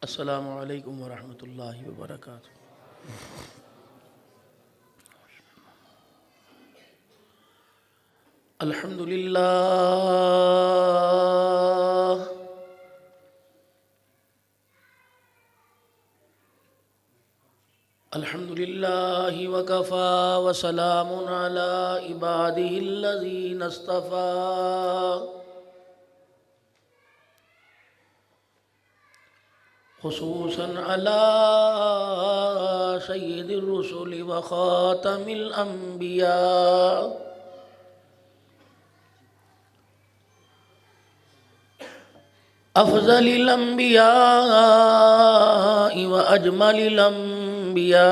السلام علیکم ورحمۃ اللہ وبرکاتہ۔ الحمد للہ الحمد للہ وکفا وسلام علی عبادہ الذین اصطفیٰ، خصوصاً علی سید الرسل وخاتم الانبیاء، افضل الانبیاء واجمل الانبیاء،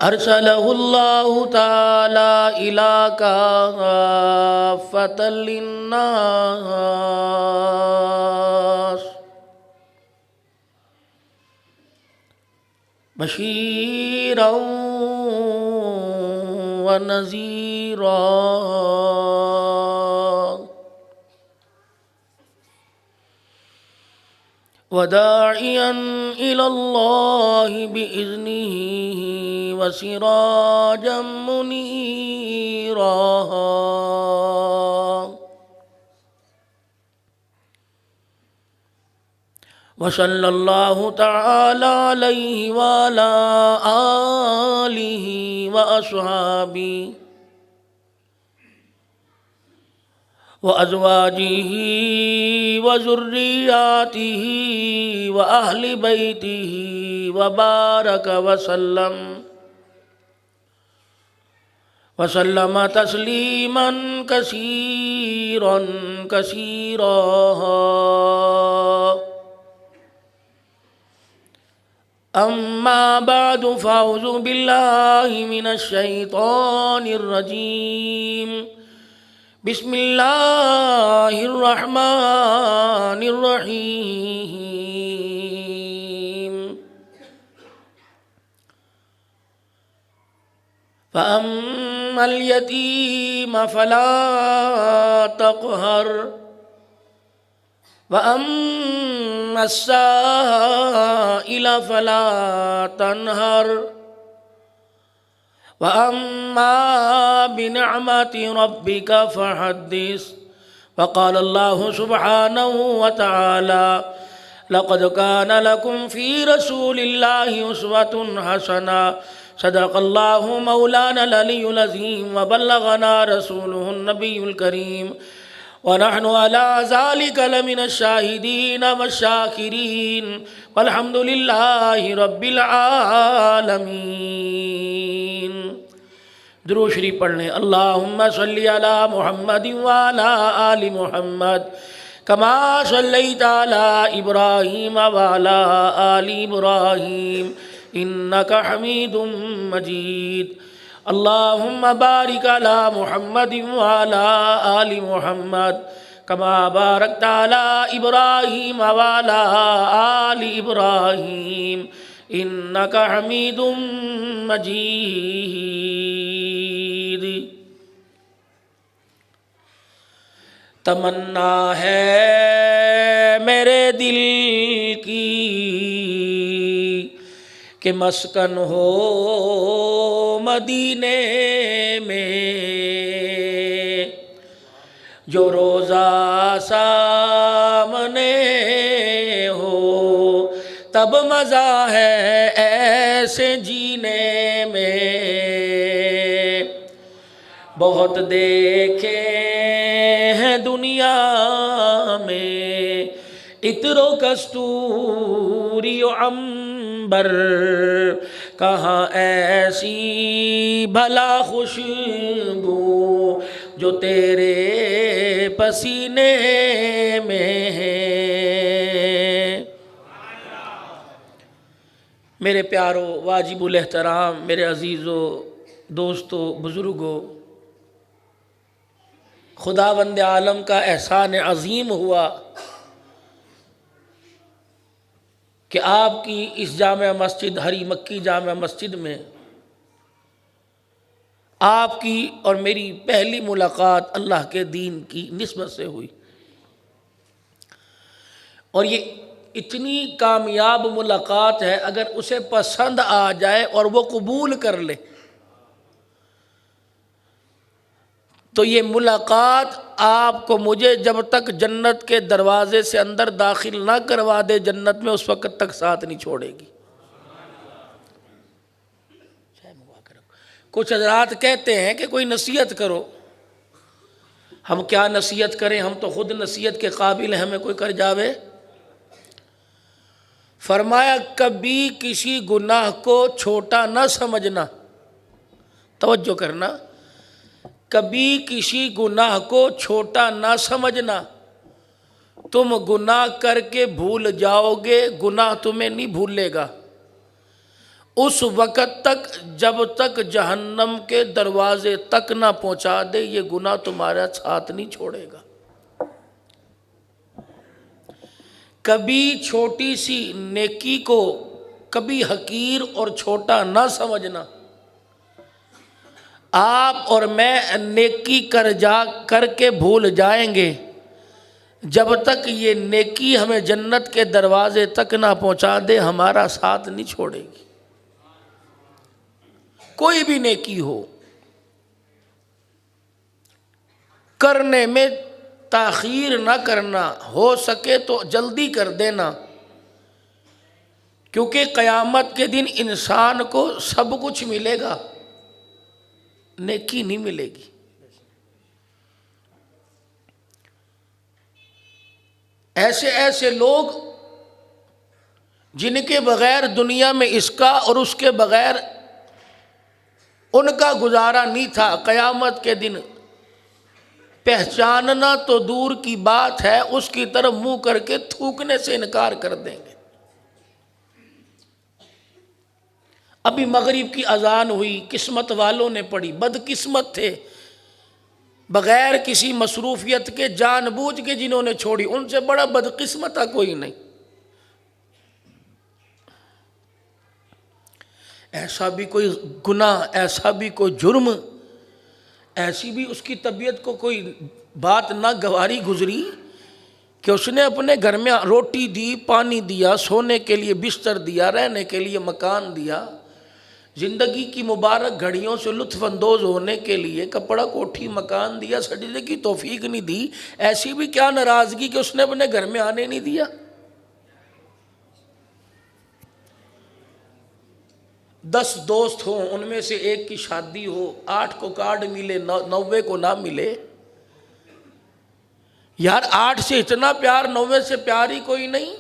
ارسلہ اللہ تعالی الى کافۃ للناس بشیرا ونذیرا وداعیا الی اللہ بإذنہ وسراجا منیرا، وصلی اللہ تعالی علیہ وعلی آلہ واصحابہ وازواجہ وذریاتہ واہل بیتہ وبارک وسلم تسلیما کثیرا کثیرا۔ اما بعد فاعوذ باللہ من الشیطان الرجیم، بسم اللہ الرحمن الرحیم۔ فأما اليتیم فلا تقہر، وأما السائل فلا تنہر، وأما بنعمة ربك فحدث۔ وقال الله سبحانه وتعالى: لقد كان لكم في رسول الله أسوة حسنة، صدق الله مولانا العلي العظيم، وبلغنا رسوله النبي الكريم، ونحن على ذلك لمن الشاهدين والشاكرين، والحمد لله رب العالمين۔ درود شریف پڑھ لیں۔ اللہم صلی علی محمد وعلی آل محمد کما صلیت علی ابراہیم وعلی آل ابراہیم انک حمید مجید۔ اللہم بارک علی محمد وعلی آل محمد کما بارکت علی ابراہیم وعلی آل ابراہیم انک حمید مجید۔ تمنا ہے میرے دل کی کہ مسکن ہو مدینے میں، جو روزہ سامنے ہو تب مزہ ہے ایسے جینے میں۔ بہت دیکھے ہیں دنیا میں عطر و کستوری و عنبر، کہاں ایسی بھلا خوشبو جو تیرے پسینے میں ہے۔ میرے پیارو واجب الاحترام، میرے عزیزو دوستو بزرگو، خداوند عالم کا احسان عظیم ہوا کہ آپ کی اس جامع مسجد ہری مکی جامع مسجد میں آپ کی اور میری پہلی ملاقات اللہ کے دین کی نسبت سے ہوئی، اور یہ اتنی کامیاب ملاقات ہے، اگر اسے پسند آ جائے اور وہ قبول کر لے تو یہ ملاقات آپ کو مجھے جب تک جنت کے دروازے سے اندر داخل نہ کروا دے جنت میں، اس وقت تک ساتھ نہیں چھوڑے گی۔ کچھ حضرات کہتے ہیں کہ کوئی نصیحت کرو، ہم کیا نصیحت کریں، ہم تو خود نصیحت کے قابل ہیں، ہمیں کوئی کر جاوے۔ فرمایا کبھی کسی گناہ کو چھوٹا نہ سمجھنا، توجہ کرنا، کبھی کسی گناہ کو چھوٹا نہ سمجھنا، تم گناہ کر کے بھول جاؤ گے، گناہ تمہیں نہیں بھولے گا اس وقت تک جب تک جہنم کے دروازے تک نہ پہنچا دے، یہ گناہ تمہارا ساتھ نہیں چھوڑے گا۔ کبھی چھوٹی سی نیکی کو کبھی حقیر اور چھوٹا نہ سمجھنا، آپ اور میں نیکی کر کے بھول جائیں گے، جب تک یہ نیکی ہمیں جنت کے دروازے تک نہ پہنچا دے ہمارا ساتھ نہیں چھوڑے گی۔ کوئی بھی نیکی ہو، کرنے میں تاخیر نہ کرنا، ہو سکے تو جلدی کر دینا، کیونکہ قیامت کے دن انسان کو سب کچھ ملے گا، نیکی نہیں ملے گی۔ ایسے ایسے لوگ جن کے بغیر دنیا میں اس کا اور اس کے بغیر ان کا گزارا نہیں تھا، قیامت کے دن پہچاننا تو دور کی بات ہے، اس کی طرف منہ کر کے تھوکنے سے انکار کر دیں گے۔ ابھی مغرب کی اذان ہوئی، قسمت والوں نے پڑھی، بدقسمت تھے، بغیر کسی مصروفیت کے جان بوجھ کے جنہوں نے چھوڑی، ان سے بڑا بدقسمت کوئی نہیں۔ ایسا بھی کوئی گناہ، ایسا بھی کوئی جرم، ایسی بھی اس کی طبیعت کو کوئی بات نہ گواری گزری کہ اس نے اپنے گھر میں روٹی دی، پانی دیا، سونے کے لیے بستر دیا، رہنے کے لیے مکان دیا، زندگی کی مبارک گھڑیوں سے لطف اندوز ہونے کے لیے کپڑا کوٹھی مکان دیا، سجدے کی توفیق نہیں دی۔ ایسی بھی کیا ناراضگی کہ اس نے اپنے گھر میں آنے نہیں دیا؟ 10 دوست ہوں، ان میں سے ایک کی شادی ہو، 8 کو کارڈ ملے، 90 کو نہ ملے۔ یار 8 سے اتنا پیار، 90 سے پیار ہی کوئی نہیں۔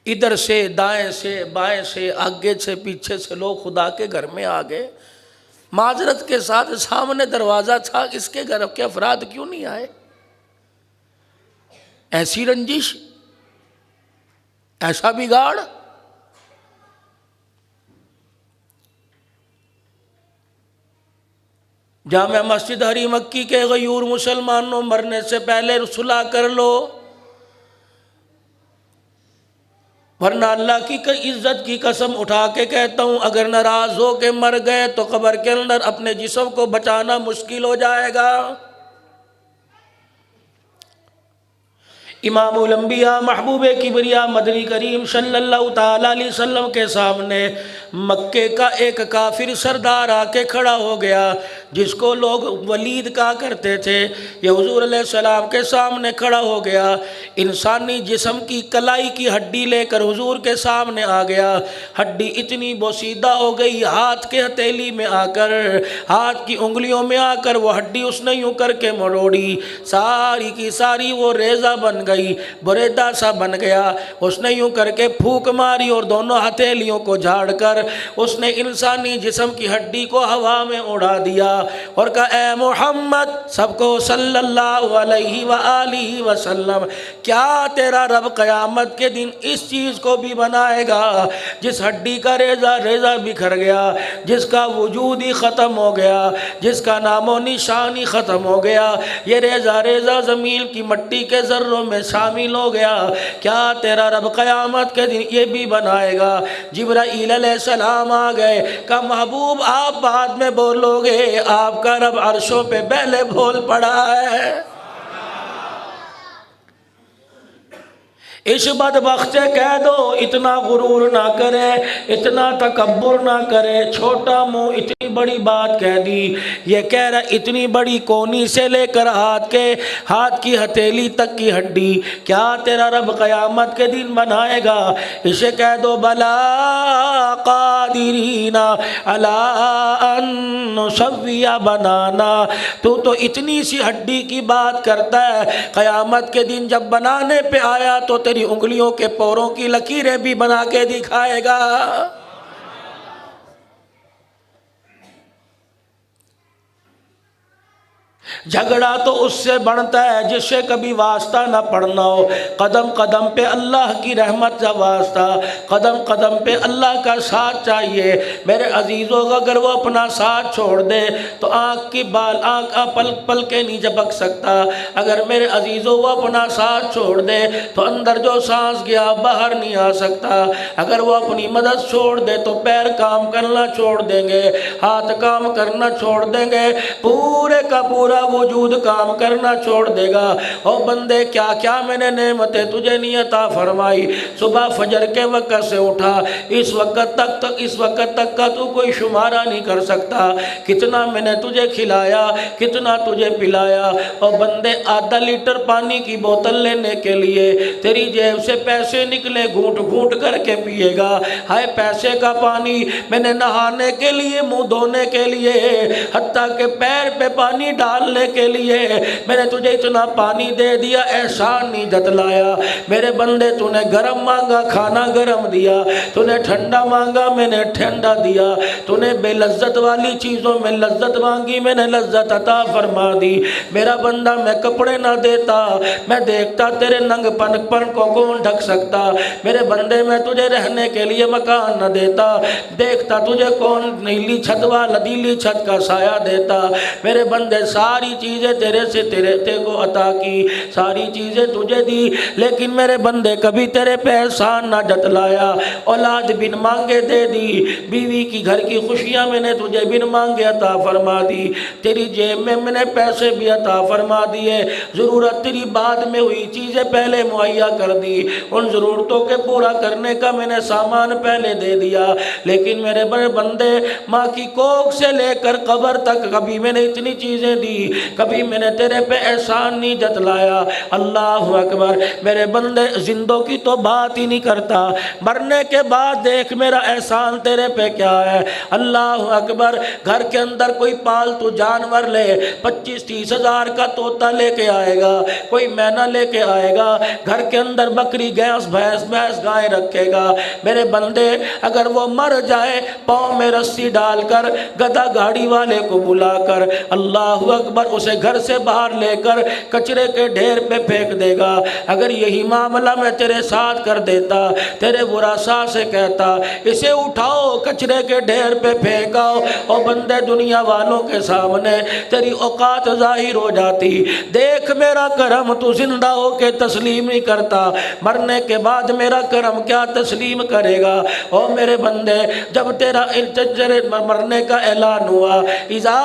ادھر سے دائیں سے بائیں سے آگے سے پیچھے سے لوگ خدا کے گھر میں آ گئے، معذرت کے ساتھ سامنے دروازہ تھا، اس کے گھر کے افراد کیوں نہیں آئے؟ ایسی رنجش، ایسا بگاڑ۔ جامع مسجد ہری مکی کے غیور مسلمانوں، مرنے سے پہلے صلح کر لو، ورنہ اللہ کی عزت کی قسم اٹھا کے کہتا ہوں، اگر ناراض ہو کے مر گئے تو قبر کے اندر اپنے جسم کو بچانا مشکل ہو جائے گا۔ امام الانبیاء محبوب کبریا مدنی کریم صلی اللہ تعالیٰ علیہ وسلم کے سامنے مکے کا ایک کافر سردار آ کے کھڑا ہو گیا، جس کو لوگ ولید کہا کرتے تھے۔ یہ حضور علیہ السلام کے سامنے کھڑا ہو گیا، انسانی جسم کی کلائی کی ہڈی لے کر حضور کے سامنے آ گیا۔ ہڈی اتنی بوسیدہ ہو گئی، ہاتھ کے ہتھیلی میں آ کر، ہاتھ کی انگلیوں میں آ کر وہ ہڈی اس نے یوں کر کے مروڑی، ساری کی ساری وہ ریزہ بن گئی، بریدہ سا بن گیا۔ اس نے یوں کر کے پھونک ماری اور دونوں ہتھیلیوں کو جھاڑ کر کر اس نے انسانی جسم کی ہڈی کو ہوا میں اڑا دیا اور کہا اے محمد سب کو صلی اللہ علیہ وآلہ وسلم، کیا تیرا رب قیامت کے دن اس چیز کو بھی بنائے گا جس ہڈی کا ریزہ ریزہ بکھر گیا، جس کا وجود ہی ختم ہو گیا، جس کا نام و نشان ہی ختم ہو گیا، یہ ریزہ ریزہ زمین کی مٹی کے ذروں میں شامل ہو گیا، کیا تیرا رب قیامت کے دن یہ بھی بنائے گا؟ جبرائیل علیہ السلام آ گئے، کہا محبوب آپ بعد میں بولو گے، آپ کا رب عرشوں پہ پہلے بول پڑا ہے۔ اس بدبخت سے کہہ دو اتنا غرور نہ کرے، اتنا تکبر نہ کرے، چھوٹا منہ اتنی بڑی بات کہہ دی۔ یہ کہہ رہا اتنی بڑی کونی سے لے کر ہاتھ کی ہتھیلی تک کی ہڈی کیا تیرا رب قیامت کے دن بنائے گا؟ اسے کہہ دو بلا قادرین علی ان نسوی بنانا، تو اتنی سی ہڈی کی بات کرتا ہے، قیامت کے دن جب بنانے پہ آیا تو تیری انگلیوں کے پوروں کی لکیریں بھی بنا کے دکھائے گا۔ جھگڑا تو اس سے بڑھتا ہے جس سے کبھی واسطہ نہ پڑنا ہو، قدم قدم پہ اللہ کی رحمت کا واسطہ، قدم قدم پہ اللہ کا ساتھ چاہیے۔ میرے عزیزوں اگر وہ اپنا ساتھ چھوڑ دے تو آنکھ پل پل کے نہیں جھپک سکتا۔ اگر میرے عزیزوں وہ اپنا ساتھ چھوڑ دے تو اندر جو سانس گیا باہر نہیں آ سکتا۔ اگر وہ اپنی مدد چھوڑ دے تو پیر کام کرنا چھوڑ دیں گے، ہاتھ کام کرنا چھوڑ دیں گے، پورے کا پورا وجود کام کرنا چھوڑ دے گا۔ او بندے کیا کیا میں نے نعمتیں تجھے نہیں عطا فرمائی۔ صبح فجر کے وقت سے اٹھا اس وقت تک کا تو کوئی شمارہ نہیں کر سکتا، کتنا میں نے تجھے کھلایا، کتنا تجھے پلایا۔ او بندے آدھا لیٹر پانی کی بوتل لینے کے لیے تیری جیب سے پیسے نکلے، گھونٹ گھونٹ کر کے پیے گا۔ ہائے پیسے کا پانی میں نے نہانے کے لیے، منہ دھونے کے لیے، حتیٰ کہ پیر پہ پانی ڈالنے کے لیے میں نے تجھے اتنا پانی دے دیا، احسان نہیں جتلایا۔ میرے بندے تو نے گرم مانگا، کھانا گرم دیا، تو نے ٹھنڈا مانگا، میں نے ٹھنڈا دیا، تو نے بے لذت والی چیزوں میں لذت مانگی، میں نے لذت عطا فرما دی۔ میرا بندہ میں کپڑے نہ دیتا، میں دیکھتا تیرے ننگ پن کو کون ڈھک سکتا۔ میرے بندے میں تجھے رہنے کے لیے مکان نہ دیتا، دیکھتا تجھے کون نیلی چھت والا لدیلی چھت کا سایہ دیتا۔ میرے بندے ساری چیزیں تیرے سے تیرے کو عطا کی، ساری چیزیں تجھے دی، لیکن میرے بندے کبھی تیرے پہ احسان نہ جتلایا۔ اولاد بن مانگے دے دی، بیوی کی گھر کی خوشیاں میں نے تجھے بن مانگے عطا فرما دی، تیری جیب میں نے پیسے بھی عطا فرما دیے، ضرورت تیری بعد میں ہوئی چیزیں پہلے مہیا کر دی، ان ضرورتوں کے پورا کرنے کا میں نے سامان پہلے دے دیا، لیکن میرے بڑے بندے ماں کی کوکھ سے لے کر قبر تک کبھی میں نے اتنی چیزیں دی، کبھی میں نے تیرے پہ احسان نہیں جتلایا۔ اللہ اکبر۔ میرے بندے زندوں کی تو بات ہی نہیں کرتا، مرنے کے بعد دیکھ میرا احسان تیرے پہ کیا ہے۔ اللہ اکبر۔ گھر کے اندر کوئی پالتو جانور لے، 25-30 ہزار کا طوطا لے کے آئے گا، کوئی مینا لے کے آئے گا، گھر کے اندر بکری بھینس گائے رکھے گا۔ میرے بندے اگر وہ مر جائے پاؤں میں رسی ڈال کر گدھا گاڑی والے کو بلا کر اللہ اکبر اسے گھر سے باہر لے کر کچرے کے ڈھیر پہ پھینک دے گا۔ اگر یہی معاملہ میں تیرے ساتھ کر دیتا، تیرے ورثاء سے کہتا اسے اٹھاؤ کچرے کے ڈھیر پہ پھینکاؤ، اور بندے دنیا والوں کے سامنے تیری اوقات ظاہر ہو جاتی۔ دیکھ میرا کرم تو زندہ ہو کے تسلیم نہیں کرتا، مرنے کے بعد میرا کرم کیا تسلیم کرے گا۔ اور میرے بندے جب تیرا مرنے کا اعلان ہوا، اذا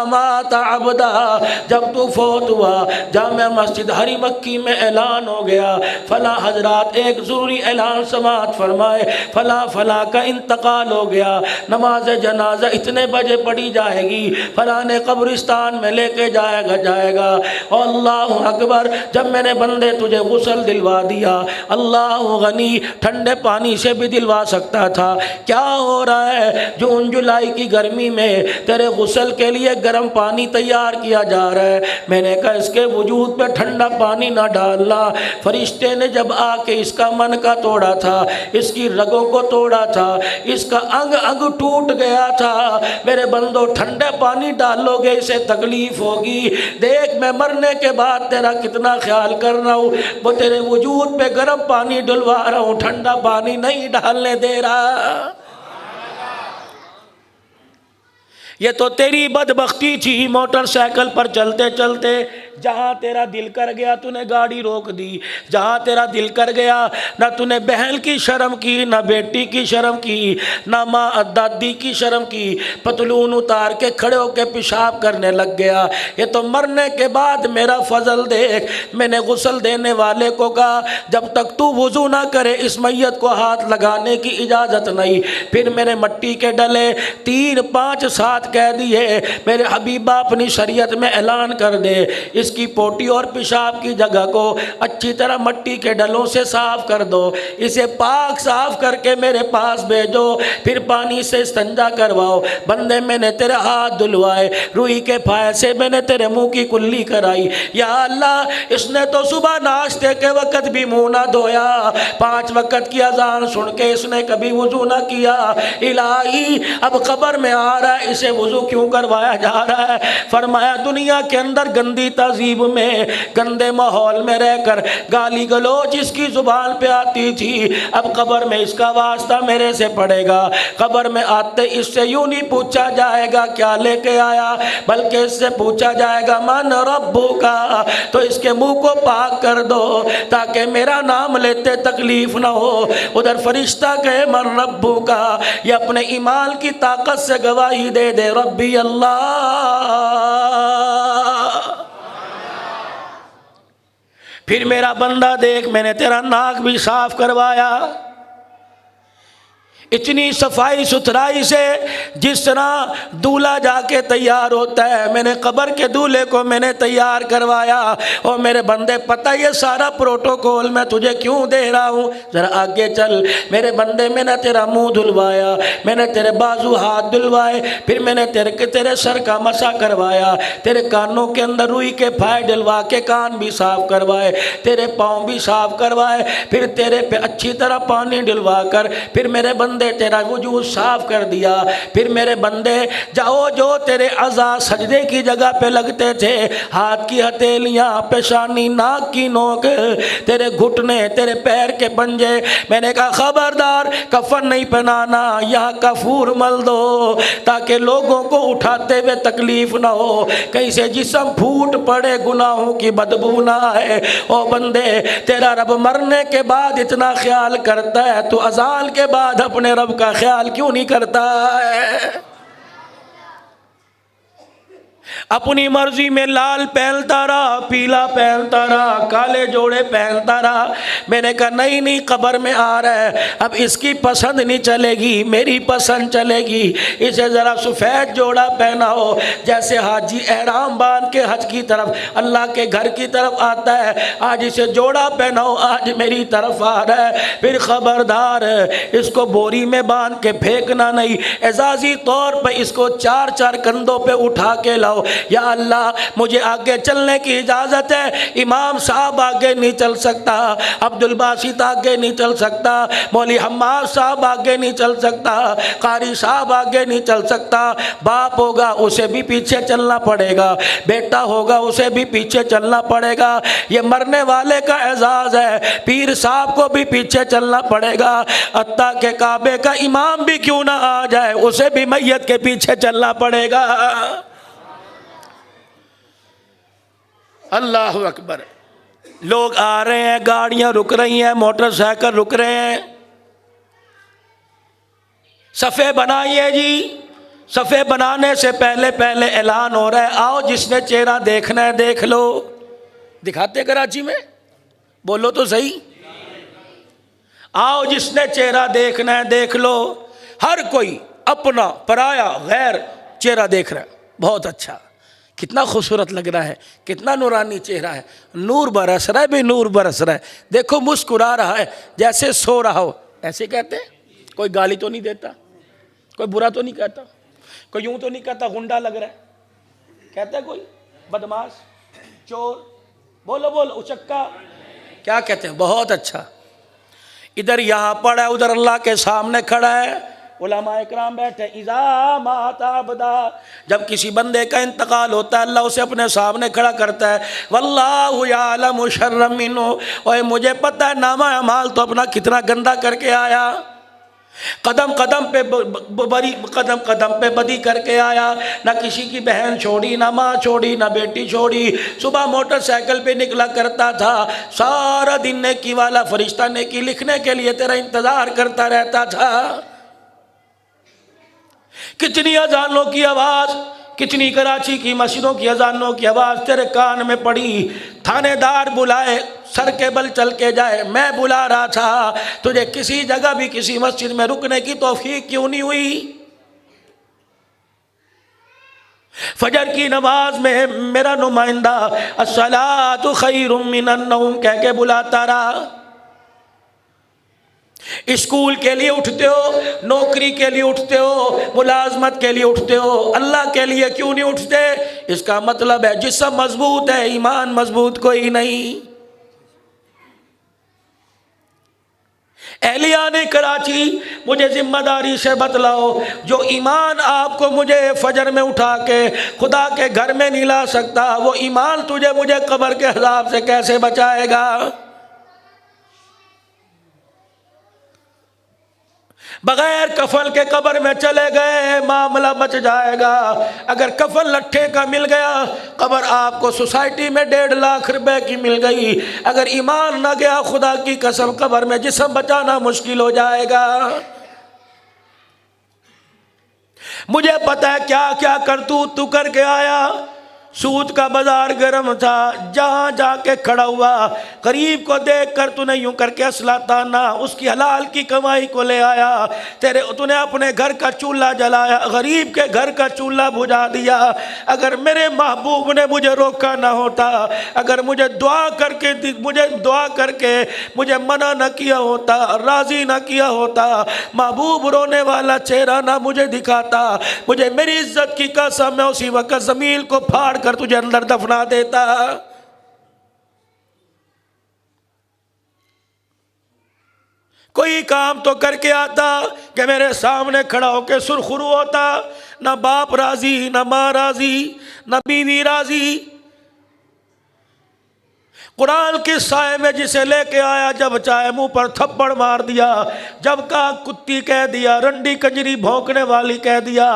مات عبدا، جب تو فوت ہوا، جامع مسجد ہری مکی میں اعلان ہو گیا، فلاں حضرات ایک ضروری اعلان سماعت فرمائے، فلاں کا انتقال ہو گیا، نماز جنازہ اتنے بجے پڑھی جائے گی، فلاں قبرستان میں لے کے جائے گا۔ اللہ اکبر۔ جب میں نے بندے تجھے غسل دلوا دیا، اللہ غنی ٹھنڈے پانی سے بھی دلوا سکتا تھا، کیا ہو رہا ہے؟ جون جولائی کی گرمی میں تیرے غسل کے لیے گرم پانی تیار کیا جا رہا ہے۔ میں نے کہا اس کے وجود پہ ٹھنڈا پانی نہ ڈالنا۔ فرشتے نے جب آ کے اس کا من کا توڑا تھا، اس کی رگوں کو توڑا تھا، اس کا انگ انگ ٹوٹ گیا تھا۔ میرے بندو ٹھنڈے پانی ڈالو گے اسے تکلیف ہوگی۔ دیکھ میں مرنے کے بعد تیرا کتنا خیال کر رہا ہوں، وہ تیرے وجود پہ گرم پانی ڈلوا رہا ہوں، ٹھنڈا پانی نہیں ڈالنے دے رہا۔ یہ تو تیری بدبختی تھی، موٹر سائیکل پر چلتے چلتے جہاں تیرا دل کر گیا تو نے گاڑی روک دی، جہاں تیرا دل کر گیا نہ تو نے بہن کی شرم کی، نہ بیٹی کی شرم کی، نہ ماں دادی کی شرم کی، پتلون اتار کے کھڑے ہو کے پیشاب کرنے لگ گیا۔ یہ تو مرنے کے بعد میرا فضل دیکھ۔ میں نے غسل دینے والے کو کہا جب تک تو وضو نہ کرے اس میت کو ہاتھ لگانے کی اجازت نہیں۔ پھر میں نے مٹی کے ڈلے 3 5 7 کہہ دیے، میرے حبیبہ اپنی شریعت میں اعلان کر دے اس کی پوٹی اور پیشاب کی جگہ کو اچھی طرح مٹی کے ڈلوں سے صاف کر دو، اسے پاک صاف کر کے میرے پاس بھیجو، پھر پانی سے استنجا کرواؤ۔ بندے میں نے تیرے ہاتھ دھلوائے، روئی کے پھائے سے میں نے تیرے منہ کی کلی کرائی۔ یا اللہ اس نے تو صبح ناشتے کے وقت بھی منہ نہ دھویا، 5 وقت کی اذان سن کے اس نے کبھی وضو نہ کیا۔ الہی اب قبر میں آ رہا ہے، اسے وضو کیوں کروایا جا رہا ہے؟ فرمایا دنیا کے اندر گندی تہذیب میں، گندے ماحول میں رہ کر گالی گلوچ اس کی زبان پہ آتی تھی، اب قبر میں اس کا واسطہ میرے سے پڑے گا۔ قبر میں آتے اس سے یوں نہیں پوچھا جائے گا کیا لے کے آیا، بلکہ اس سے پوچھا جائے گا من ربو کا، تو اس کے منہ کو پاک کر دو تاکہ میرا نام لیتے تکلیف نہ ہو۔ ادھر فرشتہ کہے من ربو کا، یہ اپنے ایمان کی طاقت سے گواہی دے دے ربی اللہ۔ پھر میرا بندہ دیکھ میں نے تیرا ناک بھی صاف کروایا، اتنی صفائی ستھرائی سے جس طرح دولہا جا کے تیار ہوتا ہے، میں نے قبر کے دولہے کو میں نے تیار کروایا۔ اور میرے بندے پتہ یہ سارا پروٹوکول میں تجھے کیوں دے رہا ہوں، ذرا آگے چل میرے بندے۔ میں نے تیرا منہ دھلوایا، میں نے تیرے بازو ہاتھ دھلوائے، پھر میں نے تیرے سر کا مسا کروایا، تیرے کانوں کے اندر روئی کے پھائے ڈلوا کے کان بھی صاف کروائے، تیرے پاؤں بھی صاف کروائے، پھر تیرے پہ اچھی طرح پانی ڈلوا کر پھر میرے بندے تیرا وجود صاف کر دیا۔ پھر میرے بندے جاؤ جو تیرے اعضاء سجدے کی جگہ پہ لگتے تھے، ہاتھ کی ہتھیلیاں، پیشانی، ناک کی نوک، تیرے گھٹنے، تیرے پیر کے پنجے، میں نے کہا خبردار کفن نہیں پہنانا، یہاں کفور مل دو تاکہ لوگوں کو اٹھاتے ہوئے تکلیف نہ ہو، کہیں سے جسم پھوٹ پڑے، گناہوں کی بدبو نہ آئے۔ او بندے تیرا رب مرنے کے بعد اتنا خیال کرتا ہے، تو اذان کے بعد اپنے رب کا خیال کیوں نہیں کرتا ہے؟ اپنی مرضی میں لال پہنتا رہا، پیلا پہنتا رہا، کالے جوڑے پہنتا رہا۔ میں نے کہا نہیں قبر میں آ رہا ہے، اب اس کی پسند نہیں چلے گی، میری پسند چلے گی۔ اسے ذرا سفید جوڑا پہناؤ، جیسے حاجی احرام باندھ کے حج کی طرف اللہ کے گھر کی طرف آتا ہے، آج اسے جوڑا پہناؤ، آج میری طرف آ رہا ہے۔ پھر خبردار اس کو بوری میں باندھ کے پھینکنا نہیں، اعزازی طور پہ اس کو 4 کندھوں پہ اٹھا کے لاؤ۔ یا اللہ مجھے آگے چلنے کی اجازت ہے، امام صاحب آگے نہیں چل سکتا، عبد الباسط آگے نہیں چل سکتا، مولوی حماد صاحب آگے نہیں چل سکتا، قاری صاحب آگے نہیں چل سکتا۔ باپ ہوگا اسے بھی پیچھے چلنا پڑے گا، بیٹا ہوگا اسے بھی پیچھے چلنا پڑے گا۔ یہ مرنے والے کا اعزاز ہے، پیر صاحب کو بھی پیچھے چلنا پڑے گا، حتیٰ کہ کعبے کا امام بھی کیوں نہ آ جائے اسے بھی میت کے پیچھے چلنا پڑے گا۔ اللہ اکبر۔ لوگ آ رہے ہیں، گاڑیاں رک رہی ہیں، موٹر سائیکل رک رہے ہیں، صفے بنائیے جی۔ صفے بنانے سے پہلے اعلان ہو رہا ہے، آؤ جس نے چہرہ دیکھنا ہے دیکھ لو۔ دکھاتے کراچی میں؟ بولو تو صحیح۔ آؤ جس نے چہرہ دیکھنا ہے دیکھ لو۔ ہر کوئی اپنا پرایا غیر چہرہ دیکھ رہا ہے۔ بہت اچھا، کتنا خوبصورت لگ رہا ہے، کتنا نورانی چہرہ ہے، نور برس رہا ہے بھی نور برس رہا ہے۔ دیکھو مسکرا رہا ہے جیسے سو رہا ہو، ایسے کہتے ہیں؟ کوئی گالی تو نہیں دیتا، کوئی برا تو نہیں کہتا، کوئی یوں تو نہیں کہتا غنڈا لگ رہا ہے، کہتا ہے کوئی؟ بدماش، چور، بولو بولو، اچکا، کیا کہتے ہیں؟ بہت اچھا. ادھر یہاں پڑھا ہے، ادھر اللہ کے سامنے کھڑا ہے، علماء اکرام بیٹھے. اذا مات عبدا، جب کسی بندے کا انتقال ہوتا ہے اللہ اسے اپنے سامنے کھڑا کرتا ہے. واللہ یعلم شر منہ، اور مجھے پتہ ہے نامہ اعمال تو اپنا کتنا گندا کر کے آیا، قدم قدم پہ بدی کر کے آیا، نہ کسی کی بہن چھوڑی، نہ ماں چھوڑی، نہ بیٹی چھوڑی. صبح موٹر سائیکل پہ نکلا کرتا تھا، سارا دن نیکی والا فرشتہ نیکی لکھنے کے لیے تیرا انتظار کرتا رہتا تھا. کتنی اذانوں کی آواز، کتنی کراچی کی مسجدوں کی اذانوں کی آواز تیرے کان میں پڑی. تھانے دار بلائے، سر کے بل چل کے جائے، میں بلا رہا تھا، تجھے کسی جگہ بھی کسی مسجد میں رکنے کی توفیق کیوں نہیں ہوئی؟ فجر کی نماز میں میرا نمائندہ الصلاۃ خیر من النوم کہہ کے بلاتا رہا. اسکول کے لیے اٹھتے ہو، نوکری کے لیے اٹھتے ہو، ملازمت کے لیے اٹھتے ہو، اللہ کے لیے کیوں نہیں اٹھتے؟ اس کا مطلب ہے جسم مضبوط ہے، ایمان مضبوط کوئی نہیں. اہلیان کراچی مجھے ذمہ داری سے بتلاؤ، جو ایمان آپ کو مجھے فجر میں اٹھا کے خدا کے گھر میں نہیں لا سکتا، وہ ایمان تجھے مجھے قبر کے عذاب سے کیسے بچائے گا؟ بغیر کفن کے قبر میں چلے گئے معاملہ بچ جائے گا. اگر کفن لٹھے کا مل گیا، قبر آپ کو سوسائٹی میں 1.5 لاکھ روپے کی مل گئی. اگر ایمان نہ گیا، خدا کی قسم قبر میں جسم بچانا مشکل ہو جائے گا. مجھے پتہ ہے کیا کیا کرتوت تو کر کے آیا. سود کا بازار گرم تھا، جہاں جا کے کھڑا ہوا، غریب کو دیکھ کر تو نے یوں کر کے اسلحہ تانا، اس کی حلال کی کمائی کو لے آیا. تو نے اپنے گھر کا چولہا جلایا، غریب کے گھر کا چولہا بجھا دیا. اگر میرے محبوب نے مجھے روکا نہ ہوتا، اگر مجھے دعا کر کے مجھے منع نہ کیا ہوتا، راضی نہ کیا ہوتا، محبوب رونے والا چہرہ نہ مجھے دکھاتا، مجھے میری عزت کی قسم میں اسی وقت زمین کو پھاڑ کر تجھے اندر دفنا دیتا. کوئی کام تو کر کے آتا کہ میرے سامنے کھڑا ہو کے سرخرو ہوتا. نہ باپ راضی، نہ ماں راضی، نہ بیوی راضی. قرآن کے سائے میں جسے لے کے آیا، جب چاہے منہ پر تھپڑ مار دیا، جب کہا کتی کہہ دیا، رنڈی کنجری بھونکنے والی کہہ دیا،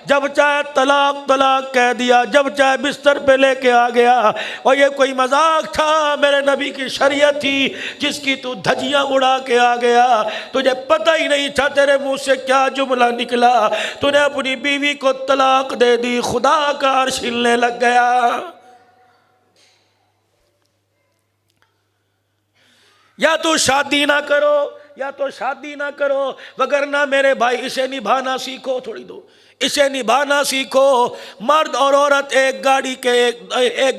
جب چاہے طلاق طلاق کہہ دیا، جب چاہے بستر پہ لے کے آ گیا. اور یہ کوئی مذاق تھا؟ میرے نبی کی شریعت تھی جس کی تو دھجیاں اڑا کے آ گیا. تجھے پتہ ہی نہیں تھا تیرے منہ سے کیا جملہ نکلا. تو نے اپنی بیوی کو طلاق دے دی، خدا کا عرش ہلنے لگ گیا. یا تو شادی نہ کرو، یا تو شادی نہ کرو، وگرنہ میرے بھائی اسے نبھانا سیکھو. تھوڑی دو اسے نبھانا سیکھو. مرد اور عورت ایک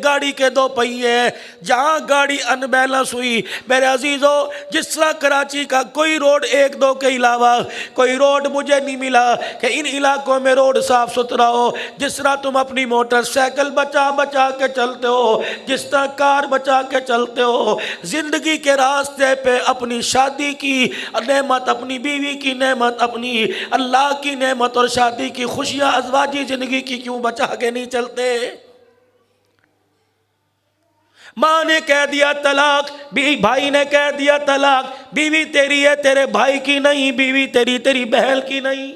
گاڑی کے 2 پہیے. جہاں گاڑی ان بیلنس ہوئی، میرے عزیزو، جس طرح کراچی کا کوئی روڈ 1-2 کے علاوہ کوئی روڈ مجھے نہیں ملا کہ ان علاقوں میں روڈ صاف ستھرا ہو. جس طرح تم اپنی موٹر سائیکل بچا کے چلتے ہو، جس طرح کار بچا کے چلتے ہو، زندگی کے راستے پہ اپنی شادی کی نعمت، اپنی بیوی کی نعمت، اپنی اللہ کی نعمت اور شادی کی خوشیاں، ازواجی زندگی کی کیوں بچا کے نہیں چلتے؟ ماں نے کہہ دیا طلاق، بھائی نے کہہ دیا طلاق. بیوی تیری ہے، تیرے بھائی کی نہیں. بیوی تیری بہن کی نہیں.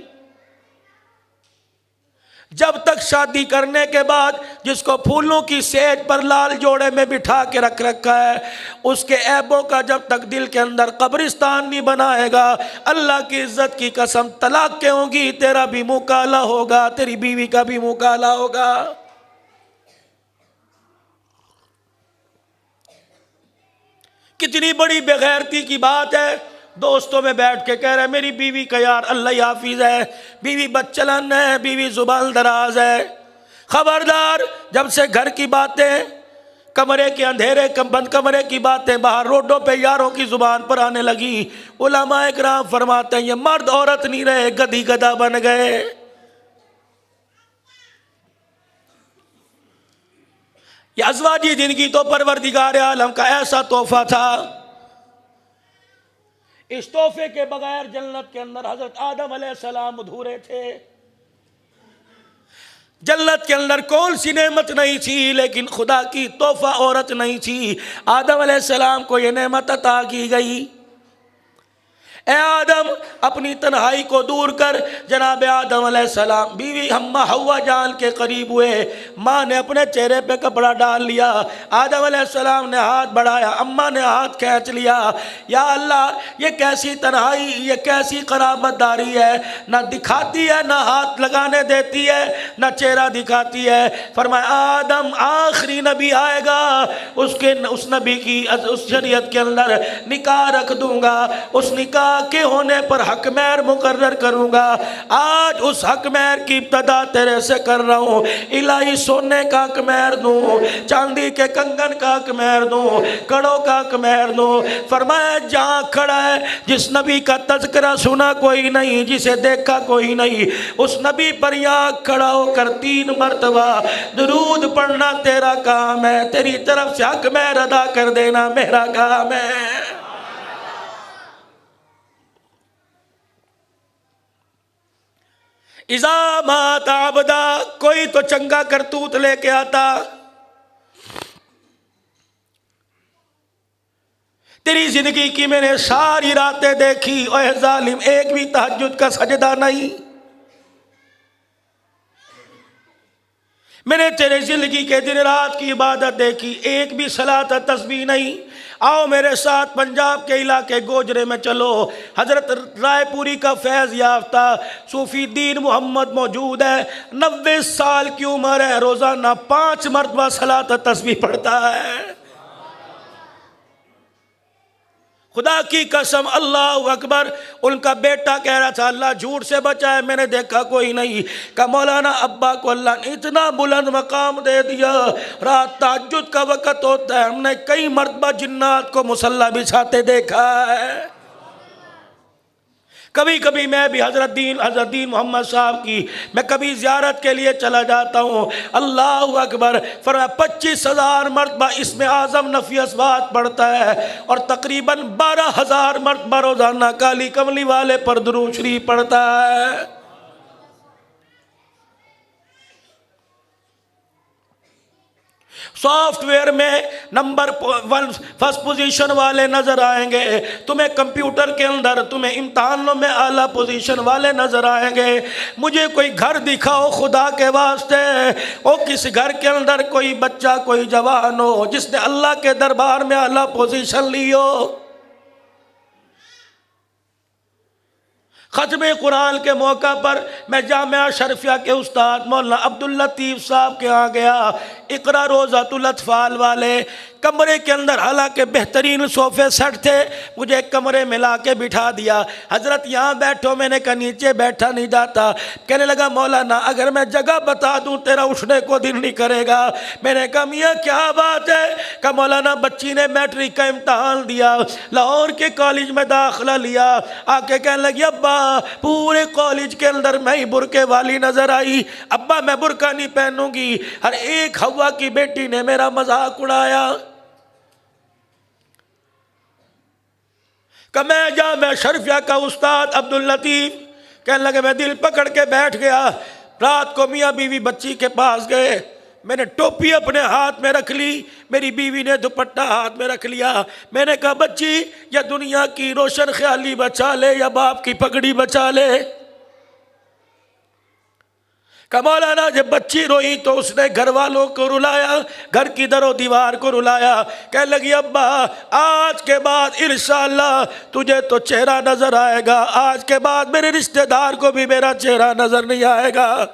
جب تک شادی کرنے کے بعد جس کو پھولوں کی سیج پر لال جوڑے میں بٹھا کے رکھ رکھا ہے، اس کے عیبوں کا جب تک دل کے اندر قبرستان نہیں بنائے گا، اللہ کی عزت کی قسم طلاق کے ہوں گی، تیرا بھی منہ کالا ہوگا، تیری بیوی کا بھی منہ کالا ہوگا. کتنی بڑی بے غیرتی کی بات ہے. دوستوں میں بیٹھ کے کہہ رہے میری بیوی کا یار اللہ حافظ ہے، بیوی بدچلن ہے، بیوی زبان دراز ہے. خبردار، جب سے گھر کی باتیں، کمرے کے اندھیرے بند کمرے کی باتیں باہر روڈوں پہ یاروں کی زبان پر آنے لگی، علماء اکرام فرماتے ہیں یہ مرد عورت نہیں رہے، گدھی گدھا بن گئے. یہ ازواجی زندگی تو پروردگار عالم کا ایسا تحفہ تھا، اس تحفے کے بغیر جنت کے اندر حضرت آدم علیہ السلام ادھورے تھے۔ جنت کے اندر کون سی نعمت نہیں تھی لیکن خدا کی تحفہ عورت نہیں تھی۔ آدم علیہ السلام کو یہ نعمت عطا کی گئی، اے آدم اپنی تنہائی کو دور کر۔ جناب آدم علیہ السلام بیوی حما حوا جان کے قریب ہوئے، ماں نے اپنے چہرے پہ کپڑا ڈال لیا، آدم علیہ السلام نے ہاتھ بڑھایا، اماں نے ہاتھ کھینچ لیا۔ یا اللہ یہ کیسی تنہائی، یہ کیسی قرابت داری ہے، نہ دکھاتی ہے، نہ ہاتھ لگانے دیتی ہے، نہ چہرہ دکھاتی ہے۔ فرمایا آدم آخری نبی آئے گا، اس نبی کی اس شریعت کے اندر نکاح رکھ دوں گا، اس نکاح کے ہونے پر حق مہر مقرر کروں گا۔ آج اس حق مہر کی ابتدا تیرے سے کر رہا ہوں۔ الہی سونے کا حق مہر دوں، چاندی کے کنگن کا حق مہر دوں، کڑوں کا حق مہر دوں۔ فرمایا جہاں کھڑا ہے، جس نبی کا تذکرہ سنا کوئی نہیں، جسے دیکھا کوئی نہیں، اس نبی پر یہاں کھڑا ہو کر 3 مرتبہ درود پڑھنا تیرا کام ہے، تیری طرف سے حق مہر ادا کر دینا میرا کام ہے۔ اذا مات عبدا، کوئی تو چنگا کرتوت لے کے آتا، تیری زندگی کی میں نے ساری راتیں دیکھی، اے ظالم ایک بھی تہجد کا سجدہ نہیں، میں نے تیرے زندگی کے دن رات کی عبادت دیکھی، ایک بھی صلاۃ تسبیح نہیں۔ آؤ میرے ساتھ پنجاب کے علاقے گوجرے میں چلو، حضرت رائے پوری کا فیض یافتہ صوفی دین محمد موجود ہے، 90 سال کی عمر ہے، روزانہ 5 مرتبہ صلاۃ تسبیح پڑھتا ہے۔ خدا کی قسم اللہ اکبر، ان کا بیٹا کہہ رہا تھا اللہ جھوٹ سے بچائے، میں نے دیکھا کوئی نہیں۔ کہ مولانا ابا کو اللہ نے اتنا بلند مقام دے دیا، رات تہجد کا وقت ہوتا ہے، ہم نے کئی مرتبہ جنات کو مصلی بچھاتے دیکھا ہے۔ کبھی کبھی میں بھی حضرت دین محمد صاحب کی میں کبھی زیارت کے لیے چلا جاتا ہوں، اللہ اکبر، فرمایا 25,000 مرتبہ اسم اعظم نفی اثبات پڑھتا ہے، اور تقریباً 12,000 مرتبہ روزانہ کالی کملی والے پر درود شریف پڑھتا ہے۔ سافٹ ویئر میں نمبر 1 فرسٹ پوزیشن والے نظر آئیں گے، تمہیں کمپیوٹر کے اندر تمہیں امتحانوں میں اعلیٰ پوزیشن والے نظر آئیں گے۔ مجھے کوئی گھر دکھاؤ خدا کے واسطے، او کس گھر کے اندر کوئی بچہ کوئی جوان ہو جس نے اللہ کے دربار میں اعلیٰ پوزیشن لی ہو۔ ختم قرآن کے موقع پر میں جامعہ شرفیہ کے استاد مولانا عبداللطیف صاحب کے ہاں گیا، اقرا روضۃ الاطفال والے کمرے کے اندر، حالانکہ بہترین صوفے سیٹ تھے، مجھے ایک کمرے میں لا کے بٹھا دیا، حضرت یہاں بیٹھو، میں نے کہا نیچے بیٹھا نہیں جاتا۔ کہنے لگا مولانا اگر میں جگہ بتا دوں تیرا اٹھنے کو دل نہیں کرے گا۔ میں نے کہا میاں کیا بات ہے؟ کہ مولانا بچی نے میٹرک کا امتحان دیا، لاہور کے کالج میں داخلہ لیا، آ کے کہنے لگی ابا پورے کالج کے اندر میں ہی برقعے والی نظر آئی، ابا میں برقع نہیں پہنوں گی۔ ہر ایک ہوا کی بیٹی نے میرا مذاق اڑایا۔ کہ میں جامعہ شرفیہ کا استاد عبداللطیف، کہنے لگے میں دل پکڑ کے بیٹھ گیا۔ رات کو میاں بیوی بچی کے پاس گئے، میں نے ٹوپی اپنے ہاتھ میں رکھ لی، میری بیوی نے دوپٹہ ہاتھ میں رکھ لیا۔ میں نے کہا بچی یا دنیا کی روشن خیالی بچا لے یا باپ کی پگڑی بچا لے۔ کہ مولانا جب بچی روئی تو اس نے گھر والوں کو رلایا، گھر کی در و دیوار کو رلایا، کہنے لگی ابا آج کے بعد انشاءاللہ تجھے تو چہرہ نظر آئے گا، آج کے بعد میرے رشتہ دار کو بھی میرا چہرہ نظر نہیں آئے گا۔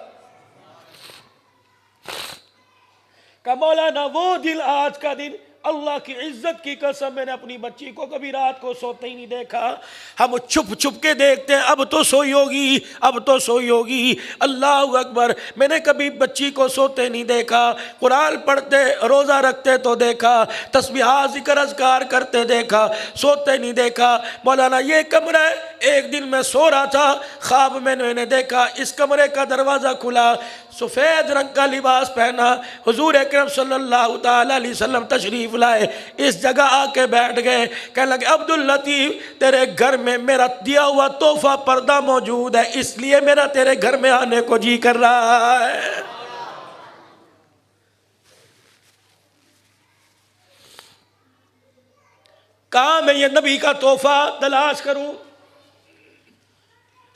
کہ مولانا وہ دن آج کا دن، اللہ کی عزت کی قسم میں نے اپنی بچی کو کبھی رات کو سوتے ہی نہیں دیکھا۔ ہم چھپ چھپ کے دیکھتے ہیں اب تو سوئی ہوگی، اب تو سوئی ہوگی، اللہ اکبر۔ میں نے کبھی بچی کو سوتے نہیں دیکھا، قرآن پڑھتے روزہ رکھتے تو دیکھا، تسبیحات ذکر اذکار کرتے دیکھا، سوتے نہیں دیکھا۔ مولانا یہ کمرہ ایک دن میں سو رہا تھا، خواب میں نے دیکھا اس کمرے کا دروازہ کھلا، سفید رنگ کا لباس پہنا، حضور اکرم صلی اللہ تعالیٰ علیہ وسلم تشریف لائے، اس جگہ آ کے بیٹھ گئے، کہنے لگے عبداللطیف تیرے گھر میں میرا دیا ہوا تحفہ پردہ موجود ہے، اس لیے میرا تیرے گھر میں آنے کو جی کر رہا ہے۔ کہاں میں یہ نبی کا تحفہ تلاش کروں؟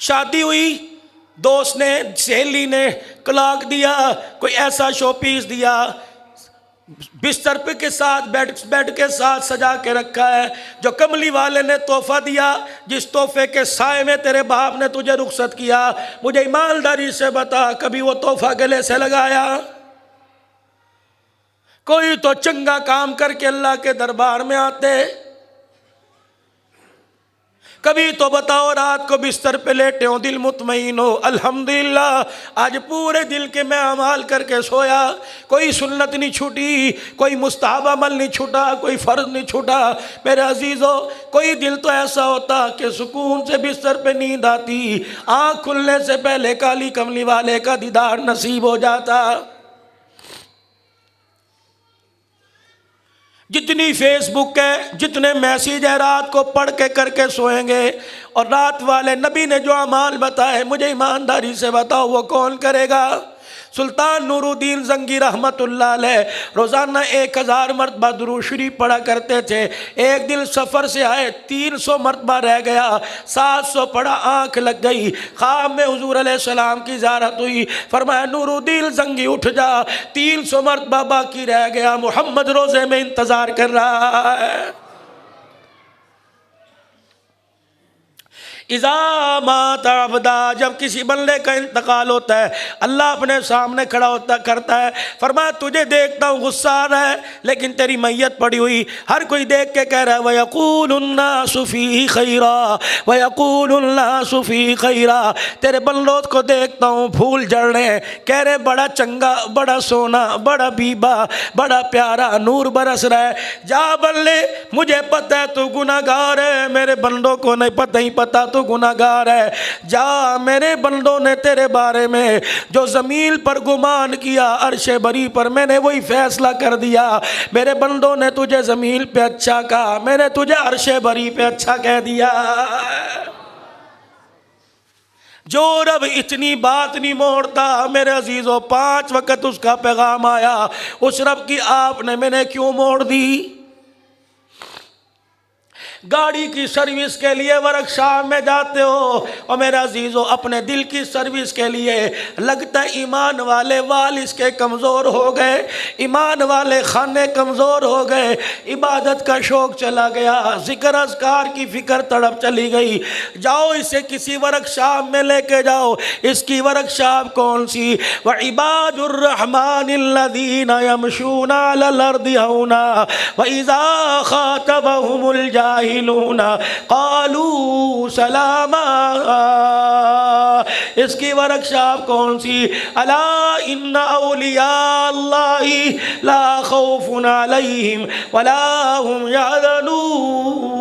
شادی ہوئی، دوست نے سہیلی نے کلاک دیا، کوئی ایسا شو پیس دیا، بستر پہ کے ساتھ بیڈ کے ساتھ سجا کے رکھا ہے، جو کملی والے نے تحفہ دیا، جس تحفے کے سائے میں تیرے باپ نے تجھے رخصت کیا، مجھے ایمانداری سے بتا کبھی وہ تحفہ گلے سے لگایا؟ کوئی تو چنگا کام کر کے اللہ کے دربار میں آتے، کبھی تو بتاؤ رات کو بستر پہ لیٹے ہو دل مطمئن ہو الحمدللہ آج پورے دل کے میں اعمال کر کے سویا، کوئی سنت نہیں چھوٹی، کوئی مستحب عمل نہیں چھوٹا، کوئی فرض نہیں چھوٹا۔ میرے عزیزو، کوئی دل تو ایسا ہوتا کہ سکون سے بستر پہ نیند آتی، آنکھ کھلنے سے پہلے کالی کملی والے کا دیدار نصیب ہو جاتا۔ جتنی فیس بک ہے، جتنے میسیج ہے، رات کو پڑھ کے کر کے سوئیں گے، اور رات والے نبی نے جو اعمال بتائے مجھے ایمانداری سے بتاؤ وہ کون کرے گا؟ سلطان نور الدین زنگی رحمت اللہ علیہ روزانہ 1000 مرتبہ درود شریف پڑھا کرتے تھے۔ ایک دن سفر سے آئے، 300 مرتبہ رہ گیا، 700 پڑھا، آنکھ لگ گئی، خواب میں حضور علیہ السلام کی زیارت ہوئی، فرمایا نور الدین زنگی اٹھ جا، 300 مرتبہ باقی رہ گیا، محمد روزے میں انتظار کر رہا ہے۔ اذا مات عبدا، جب کسی بندے کا انتقال ہوتا ہے اللہ اپنے سامنے کھڑا ہوتا کرتا ہے، فرمایا تجھے دیکھتا ہوں غصہ آ رہا ہے لیکن تیری میت پڑی ہوئی، ہر کوئی دیکھ کے کہہ رہا ہے وَيَقُولُ النَّاسُ فِيهِ خَيْرًا وَيَقُولُ النَّاسُ فِيهِ خَيْرًا، تیرے بندوں کو دیکھتا ہوں پھول جھڑ رہے ہیں، کہہ رہے بڑا چنگا، بڑا سونا، بڑا بیبا، بڑا پیارا، نور برس رہا ہے۔ جا بندے، مجھے پتہ ہے تو گناہگار ہے، میرے بندوں کو نہیں پتہ تو گناہگار ہے، جا میرے بندوں نے تیرے بارے میں جو زمین پر گمان کیا عرش بری پر میں نے وہی فیصلہ کر دیا، میرے بندوں نے تجھے زمین پہ اچھا کہا، میں نے تجھے عرش بری پہ اچھا کہہ دیا۔ جو رب اتنی بات نہیں موڑتا میرے عزیزو، 5 وقت اس کا پیغام آیا، اس رب کی آپ نے میں نے کیوں موڑ دی؟ گاڑی کی سروس کے لیے ورکشاپ میں جاتے ہو، اور میرے عزیزو اپنے دل کی سروس کے لیے لگتا ہے ایمان والے وال اس کے کمزور ہو گئے، ایمان والے خانے کمزور ہو گئے، عبادت کا شوق چلا گیا، ذکر اذکار کی فکر تڑپ چلی گئی، جاؤ اسے کسی ورکشاپ میں لے کے جاؤ۔ اس کی ورکشاپ کون سی؟ وَعِبَادُ الرَّحْمَنِ الَّذِينَ يَمْشُونَ عَلَى الْأَرْضِ هَوْنًا وَإِذَا خَاطَبَهُمُ الْجَاهِلُونَ قالوا سلاما۔ اس کی ورکشاپ کون سی؟ الا ان اولیاء اللہ لا خوف علیہم ولا هم يحزنون۔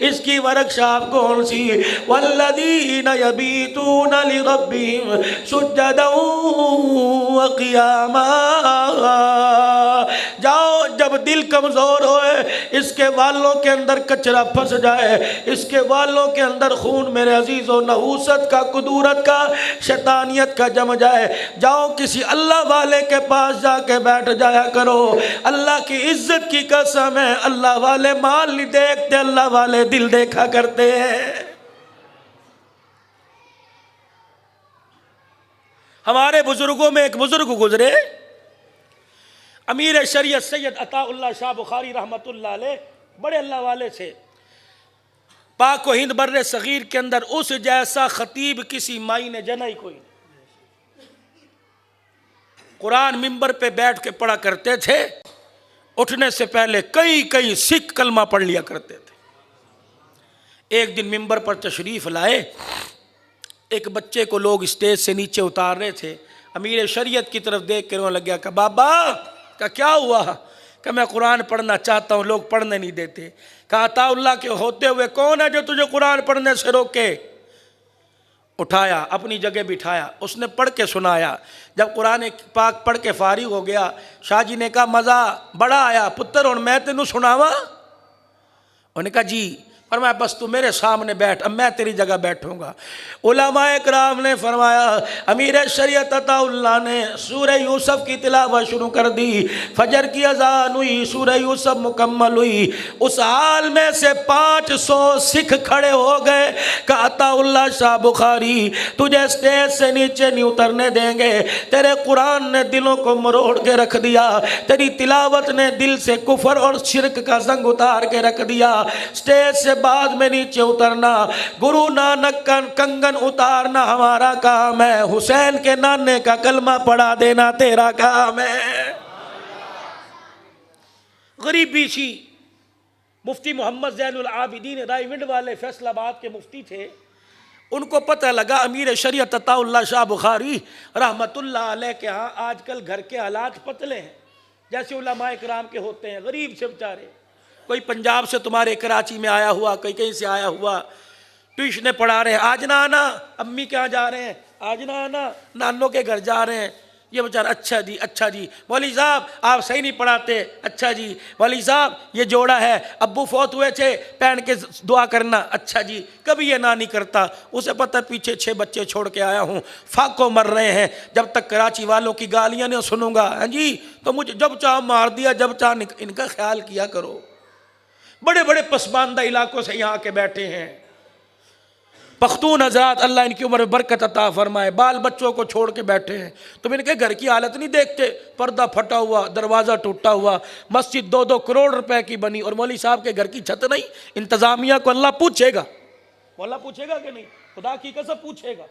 اس کی ورکشاپ کون سی؟ والذین یبیتون لربهم سجدا وقیاما۔ جاؤ، جب دل کمزور ہوئے، اس کے والوں کے اندر کچرا پھنس جائے، اس کے والوں کے اندر خون میرے عزیز و نحوست کا، قدورت کا، شیطانیت کا جم جائے، جاؤ کسی اللہ والے کے پاس جا کے بیٹھ جایا کرو۔ اللہ کی عزت کی قسم ہے، اللہ والے مال نہیں دیکھتے، اللہ والے دل دیکھا کرتے ہیں۔ ہمارے بزرگوں میں ایک بزرگ گزرے، امیر شریعت سید عطا اللہ شاہ بخاری رحمت اللہ علیہ، بڑے اللہ والے تھے، پاک و ہند بر صغیر کے اندر اس جیسا خطیب کسی مائی نے جنا ہی کوئی نہیں۔ قرآن منبر پہ بیٹھ کے پڑھا کرتے تھے، اٹھنے سے پہلے کئی سکھ کلمہ پڑھ لیا کرتے تھے۔ ایک دن منبر پر تشریف لائے، ایک بچے کو لوگ اسٹیج سے نیچے اتار رہے تھے، امیر شریعت کی طرف دیکھ کے رونے لگا کہ بابا کہ کیا ہوا؟ کہ میں قرآن پڑھنا چاہتا ہوں، لوگ پڑھنے نہیں دیتے۔ کہا عطا اللہ کے ہوتے ہوئے کون ہے جو تجھے قرآن پڑھنے سے روکے؟ اٹھایا، اپنی جگہ بٹھایا، اس نے پڑھ کے سنایا۔ جب قرآن پاک پڑھ کے فارغ ہو گیا، شاہ جی نے کہا مزہ بڑا آیا پتر، اور میں تینوں سناواں؟ انہوں نے کہا جی۔ فرمایا بس تو میرے سامنے بیٹھ، اب میں تیری جگہ بیٹھوں گا۔ علماء کرام نے فرمایا، امیر شریعت عطا اللہ نے سورہ یوسف کی تلاوت شروع کر دی، فجر کی اذان ہوئی، سورہ یوسف مکمل ہوئی۔ اس حال میں سے 500 سکھ کھڑے ہو گئے کہ عطا اللہ شاہ بخاری تجھے اسٹیج سے نیچے نہیں اترنے دیں گے، تیرے قرآن نے دلوں کو مروڑ کے رکھ دیا، تیری تلاوت نے دل سے کفر اور شرک کا زنگ اتار کے رکھ دیا، اسٹیج سے بعد میں نیچے اترنا، گرو نانک کا کنگن اتارنا ہمارا کام ہے، حسین کے نانے کا کلمہ پڑھا دینا تیرا کام ہے۔ غریبی سی مفتی محمد زین العابدین رائے ونڈ والے فیصل آباد کے مفتی تھے، ان کو پتہ لگا امیر شریعت عطا اللہ شاہ بخاری رحمت اللہ علیہ کے ہاں آج کل گھر کے حالات پتلے ہیں جیسے علماء کرام کے ہوتے ہیں، غریب سے بیچارے، کوئی پنجاب سے تمہارے کراچی میں آیا ہوا، کوئی کہیں سے آیا ہوا، ٹیوشنیں پڑھا رہے ہیں، آج نہ آنا، امی کہاں جا رہے ہیں، آج نہ آنا، نانوں کے گھر جا رہے ہیں، یہ بیچارہ اچھا جی اچھا جی، مولوی صاحب آپ صحیح نہیں پڑھاتے، اچھا جی، مولوی صاحب یہ جوڑا ہے، ابو فوت ہوئے تھے پہن کے دعا کرنا، اچھا جی، کبھی یہ نہ نہیں کرتا، اسے پتہ پیچھے 6 بچے چھوڑ کے آیا ہوں، فاقوں مر رہے ہیں، جب تک کراچی والوں کی گالیاں نہیں سنوں گا، ہاں جی تو مجھے جب چاہ مار دیا، جب چاہ ان کا خیال کیا کرو۔ بڑے بڑے پسماندہ علاقوں سے یہاں کے بیٹھے ہیں پختون حضرات، اللہ ان کی عمر میں برکت عطا فرمائے، بال بچوں کو چھوڑ کے بیٹھے ہیں، تم ان کے گھر کی حالت نہیں دیکھتے، پردہ پھٹا ہوا، دروازہ ٹوٹا ہوا، مسجد 2-2 کروڑ روپے کی بنی اور مولوی صاحب کے گھر کی چھت نہیں۔ انتظامیہ کو اللہ پوچھے گا، وہ اللہ پوچھے گا کہ نہیں؟ خدا کی قسم پوچھے گا۔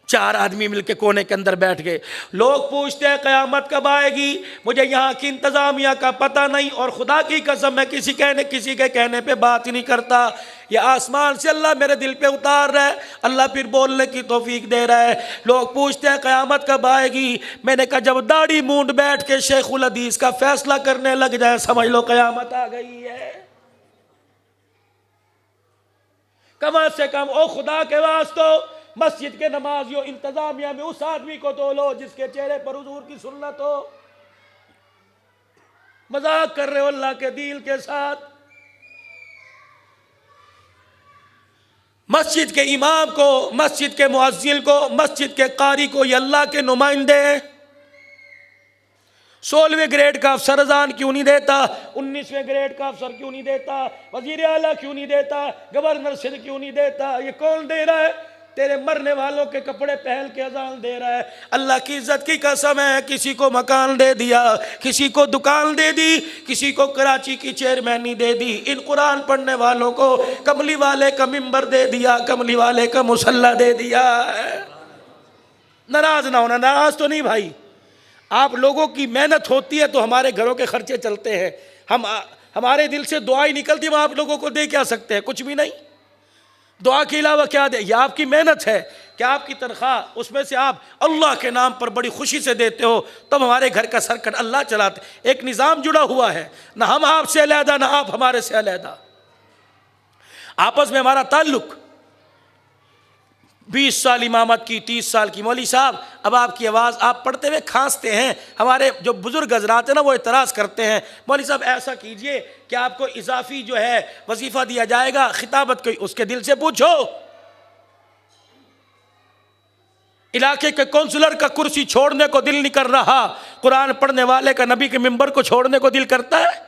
4 آدمی مل کے کونے کے اندر بیٹھ گئے، لوگ پوچھتے ہیں قیامت کب آئے گی، مجھے یہاں کی انتظامیہ کا پتہ نہیں، اور خدا کی قسم میں کسی کے کہنے پہ بات ہی نہیں کرتا، یہ آسمان سے اللہ میرے دل پہ اتار رہا ہے، اللہ پھر بولنے کی توفیق دے رہا ہے۔ لوگ پوچھتے ہیں قیامت کب آئے گی، میں نے کہا جب داڑھی مونڈ بیٹھ کے شیخ الحدیث کا فیصلہ کرنے لگ جائے سمجھ لو قیامت آ گئی ہے۔ کم سے کم او خدا کے واسطو مسجد کے نمازیوں، انتظامیہ میں اس آدمی کو تو لو جس کے چہرے پر حضور کی سنت ہو۔ مذاق کر رہے ہو اللہ کے دین کے ساتھ۔ مسجد کے امام کو، مسجد کے مؤذن کو، مسجد کے قاری کو یہ اللہ کے نمائندے ہیں۔ 16ویں گریڈ کا افسر رضان کیوں نہیں دیتا، 19ویں گریڈ کا افسر کیوں نہیں دیتا، وزیر اعلیٰ کیوں نہیں دیتا، گورنر سندھ کیوں نہیں دیتا؟ یہ کون دے رہا ہے؟ تیرے مرنے والوں کے کپڑے پہن کے اذان دے رہا ہے۔ اللہ کی عزت کی قسم ہے، کسی کو مکان دے دیا، کسی کو دکان دے دی، کسی کو کراچی کی چیئرمینی دے دی، ان قرآن پڑھنے والوں کو کملی والے کا ممبر دے دیا، کملی والے کا مصلی دے دیا۔ ناراض نہ ہونا، ناراض تو نہیں بھائی، آپ لوگوں کی محنت ہوتی ہے تو ہمارے گھروں کے خرچے چلتے ہیں، ہمارے دل سے دعائیں نکلتی ہیں، ہم آپ لوگوں کو دے کیا سکتے ہیں؟ کچھ بھی نہیں، دعا کے علاوہ کیا دے؟ یہ آپ کی محنت ہے کہ آپ کی تنخواہ اس میں سے آپ اللہ کے نام پر بڑی خوشی سے دیتے ہو، تب ہمارے گھر کا سرکٹ اللہ چلاتے، ایک نظام جڑا ہوا ہے، نہ ہم آپ سے علیحدہ نہ آپ ہمارے سے علیحدہ، آپس میں ہمارا تعلق۔ 20 سال امامت کی، 30 سال کی، مولوی صاحب اب آپ کی آواز آپ پڑھتے ہوئے کھانستے ہیں، ہمارے جو بزرگ حضرات ہیں نا وہ اعتراض کرتے ہیں، مولوی صاحب ایسا کیجئے کہ آپ کو اضافی جو ہے وظیفہ دیا جائے گا، خطابت کو اس کے دل سے پوچھو۔ علاقے کے کونسلر کا کرسی چھوڑنے کو دل نہیں کر رہا، قرآن پڑھنے والے کا نبی کے ممبر کو چھوڑنے کو دل کرتا ہے؟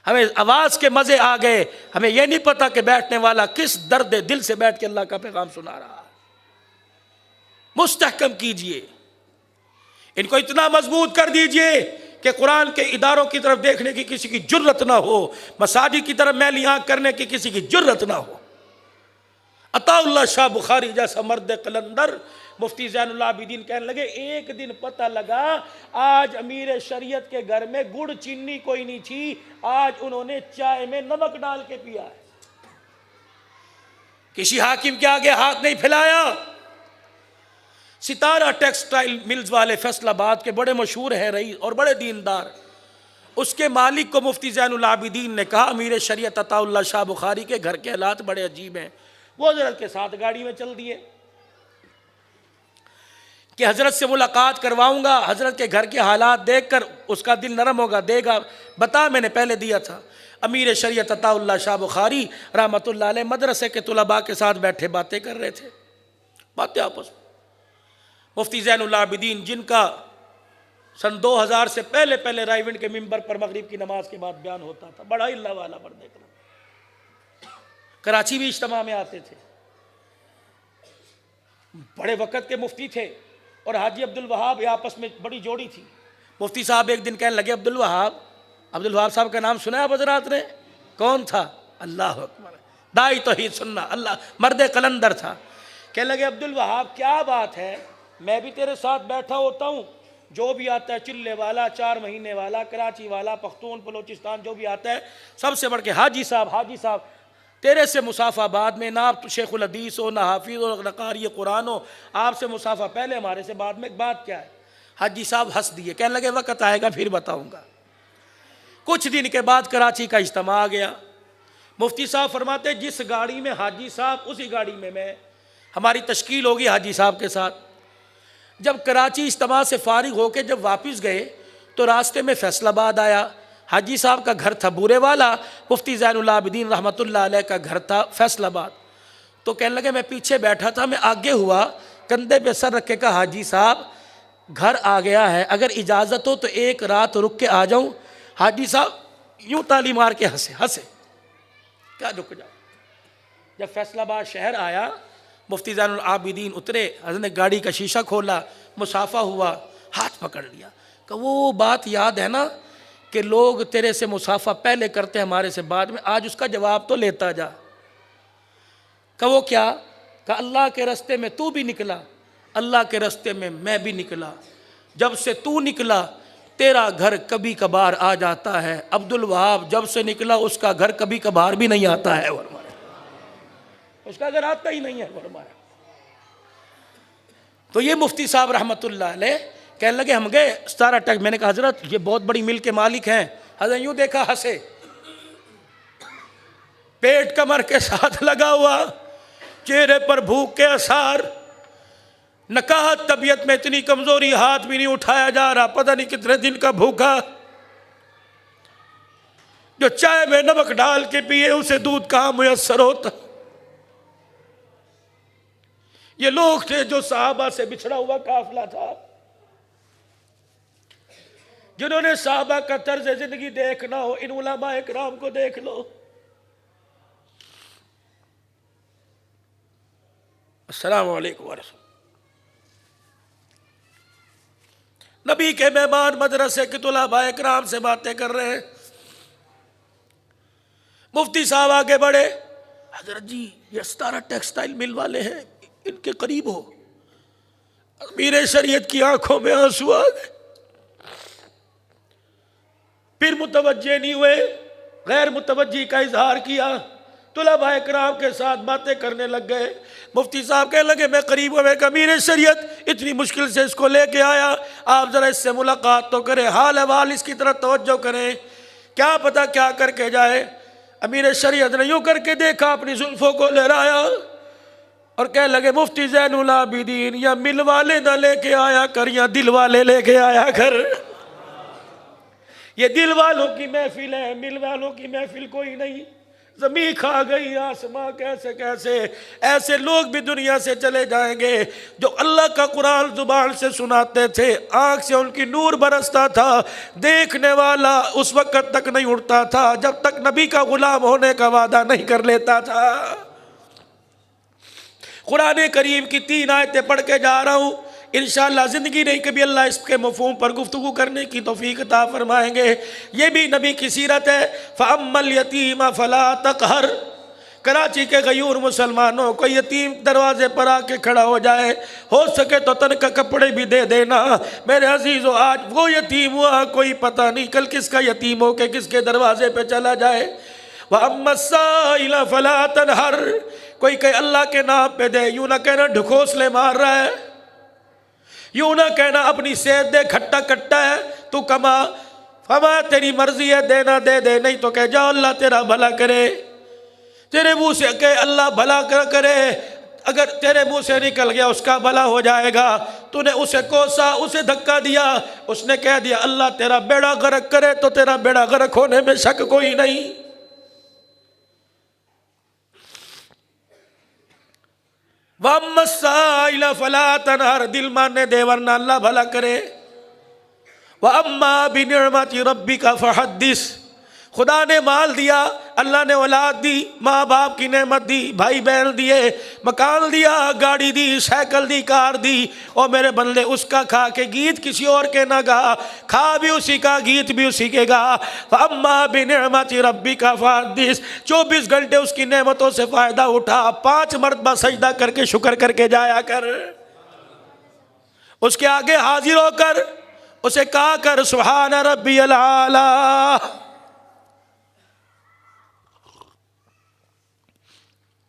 ہمیں آواز کے مزے آ گئے، ہمیں یہ نہیں پتا کہ بیٹھنے والا کس درد دل سے بیٹھ کے اللہ کا پیغام سنا رہا۔ مستحکم کیجئے ان کو، اتنا مضبوط کر دیجئے کہ قرآن کے اداروں کی طرف دیکھنے کی کسی کی جرت نہ ہو، مساجد کی طرف میلی آنکھ کرنے کی کسی کی جرت نہ ہو۔ عطا اللہ شاہ بخاری جیسا مرد قلندر، مفتی زین اللہ عابدین کہنے لگے ایک دن پتہ لگا آج امیر شریعت کے گھر میں گڑ چینی کوئی نہیں تھی، آج انہوں نے چائے میں نمک ڈال کے پیا ہے۔ کسی حاکم کے آگے ہاتھ نہیں پھیلایا۔ ستارہ ٹیکسٹائل ملز والے فیصل آباد کے بڑے مشہور ہیں رئیس اور بڑے دیندار، اس کے مالک کو مفتی زین العابدین نے کہا امیر شریعت عطا اللہ شاہ بخاری کے گھر کے حالات بڑے عجیب ہیں. وہ حضرت کے ساتھ گاڑی میں چل دیے کہ حضرت سے ملاقات کرواؤں گا, حضرت کے گھر کے حالات دیکھ کر اس کا دل نرم ہوگا, دے گا بتا میں نے پہلے دیا تھا. امیر شریعت عطا اللہ شاہ بخاری رحمۃ اللہ علیہ مدرسے کے طلباء کے ساتھ بیٹھے باتیں کر رہے تھے, باتیں آپس میں. مفتی زین العابدین جن کا سن 2000 سے پہلے رائیونڈ کے ممبر پر مغرب کی نماز کے بعد بیان ہوتا تھا, بڑا اللہ والا پر دیکھنا, کراچی بھی اجتماع میں آتے تھے, بڑے وقت کے مفتی تھے, اور حاجی عبد الوہاب آپس میں بڑی جوڑی تھی. مفتی صاحب ایک دن کہنے لگے عبد الوہاب صاحب کا نام سنا ہے آپ حضرات نے؟ کون تھا؟ اللہ اکبر, داعی توحید سننا, اللہ مرد قلندر تھا. کہنے لگے عبد الوہاب کیا بات ہے, میں بھی تیرے ساتھ بیٹھا ہوتا ہوں, جو بھی آتا ہے چلے والا, 4 مہینے والا, کراچی والا, پختون بلوچستان جو بھی آتا ہے, سب سے بڑھ کے حاجی صاحب تیرے سے مصافہ بعد میں, نہ آپ شیخ الحدیث ہو, نہ حافظ ہو, نہ قاری قرآن ہو, آپ سے مصافہ پہلے, ہمارے سے بعد میں, بات کیا ہے؟ حاجی صاحب ہنس دیے, کہنے لگے وقت آئے گا پھر بتاؤں گا. کچھ دن کے بعد کراچی کا اجتماع آ گیا. مفتی صاحب فرماتے جس گاڑی میں حاجی صاحب, اسی گاڑی میں ہماری تشکیل ہوگی حاجی صاحب کے ساتھ. جب کراچی اجتماع سے فارغ ہو کے جب واپس گئے تو راستے میں فیصل آباد آیا. حاجی صاحب کا گھر تھا بورے والا, مفتی زین العابدین رحمۃ اللہ علیہ کا گھر تھا فیصل آباد. تو کہنے لگے میں پیچھے بیٹھا تھا, میں آگے ہوا, کندھے پہ سر رکھ کے کہا حاجی صاحب گھر آ گیا ہے, اگر اجازت ہو تو ایک رات رک کے آ جاؤں. حاجی صاحب یوں تالی مار کے ہنسے, کیا رک جاؤ. جب فیصل آباد شہر آیا, مفتی زین العابدین اترے, حضرت نے گاڑی کا شیشہ کھولا, مصافہ ہوا, ہاتھ پکڑ لیا, کہ وہ بات یاد ہے نا کہ لوگ تیرے سے مصافہ پہلے کرتے ہیں ہمارے سے بعد میں, آج اس کا جواب تو لیتا جا. کہ وہ کیا؟ کہ اللہ کے راستے میں تو بھی نکلا, اللہ کے راستے میں میں بھی نکلا, جب سے تو نکلا تیرا گھر کبھی کبھار آ جاتا ہے. عبد الوہاب جب سے نکلا اس کا گھر کبھی کبھار بھی نہیں آتا ہے, اس کا گھر آتا ہی نہیں ہے فرمایا. تو یہ مفتی صاحب رحمۃ اللہ علیہ کہنے لگے ہم گئے 17 ٹیکس. میں نے کہا حضرت یہ بہت بڑی مل کے مالک ہیں. حضرت یوں دیکھا, ہنسے, پیٹ کمر کے ساتھ لگا ہوا, چہرے پر بھوک کے آثار, نکاہت طبیعت میں اتنی کمزوری, ہاتھ بھی نہیں اٹھایا جا رہا, پتہ نہیں کتنے دن کا بھوکا, جو چائے میں نمک ڈال کے پیے اسے دودھ کہاں میسر ہوتا. یہ لوگ تھے جو صحابہ سے بچھڑا ہوا قافلہ تھا, جنہوں نے صحابہ کا طرز زندگی دیکھنا ہو. ان علماء اکرام کو دیکھ لو. السلام علیکم ورحمۃ. نبی کے مہمان مدرسے کے طلباء اکرام سے باتیں کر رہے ہیں. مفتی صاحب آگے بڑھے, حضرت جی یہ 17 ٹیکسٹائل مل والے ہیں, ان کے قریب ہو. امیر شریعت کی آنکھوں میں آنسو آ گئے, پھر متوجہ نہیں ہوئے, غیر متوجہ کا اظہار کیا, طلباء اکرام کے ساتھ باتیں کرنے لگ گئے. مفتی صاحب کہنے لگے میں قریب ہوں, میں کہ امیر شریعت اتنی مشکل سے اس کو لے کے آیا, آپ ذرا اس سے ملاقات تو کریں, حال احوال اس کی طرف توجہ کریں, کیا پتہ کیا کر کے جائے. امیر شریعت نے یوں کر کے دیکھا, اپنی زلفوں کو لہرایا اور کہنے لگے مفتی زین العابدین یا مل والے نہ لے کے آیا کر, یا دل والے لے کے آیا کر. یہ دل والوں کی محفل ہے, مل والوں کی محفل کوئی نہیں. زمین کھا گئی آسماں کیسے کیسے, ایسے لوگ بھی دنیا سے چلے جائیں گے جو اللہ کا قرآن زبان سے سناتے تھے, آنکھ سے ان کی نور برستا تھا, دیکھنے والا اس وقت تک نہیں اٹھتا تھا جب تک نبی کا غلام ہونے کا وعدہ نہیں کر لیتا تھا. قرآن کریم کی 3 آیتیں پڑھ کے جا رہا ہوں, انشاءاللہ زندگی نہیں کبھی اللہ اس کے مفہوم پر گفتگو کرنے کی توفیق عطا فرمائیں گے. یہ بھی نبی کی سیرت ہے. فَأَمَّا الْيَتِيمَ فَلَا تَقْهَرْ. کراچی کے غیور مسلمانوں کو یتیم دروازے پر آ کے کھڑا ہو جائے, ہو سکے تو تن کا کپڑے بھی دے دینا. میرے عزیزو آج وہ یتیم ہوا کوئی پتہ نہیں کل کس کا یتیم ہو کے کس کے دروازے پہ چلا جائے. وَأَمَّا السَّائِلَ فَلَا تَنْهَرْ. کوئی کہ اللہ کے نام پہ دے, یوں نہ کہنا ڈھکوسلے مار رہا ہے, یوں نہ کہنا اپنی صحت دے کھٹا کٹا ہے تو کما. فرمایا تیری مرضی ہے دینا دے دے، نہیں تو کہہ جاؤ اللہ تیرا بھلا کرے۔ تیرے منہ سے کہ اللہ بھلا کرے، اگر تیرے منہ سے نکل گیا اس کا بھلا ہو جائے گا۔ تو نے اسے کوسا، اسے دھکا دیا، اس نے کہہ دیا اللہ تیرا بیڑا غرق کرے تو تیرا بیڑا غرق ہونے میں شک کوئی نہیں۔ وَأَمَّا السَّائِلَ فَلَا تَنْهَرْ، دل ماننے دے ورنہ اللہ بھلا کرے۔ وَأَمَّا بِنِعْمَةِ رَبِّكَ فَحَدِّثْ، خدا نے مال دیا، اللہ نے اولاد دی، ماں باپ کی نعمت دی، بھائی بہن دیے، مکان دیا، گاڑی دی، سائیکل دی، کار دی، اور میرے بندے اس کا کھا کے گیت کسی اور کے نہ گا، کھا بھی اسی کا گیت بھی اسی کے گا۔ فَأَمَّا بِنِعْمَةِ رَبِّكَ فَحَدِّثْ، 24 گھنٹے اس کی نعمتوں سے فائدہ اٹھا، 5 مرتبہ سجدہ کر کے شکر کر کے جایا کر، اس کے آگے حاضر ہو کر اسے کہا کر سبحان ربی العالی،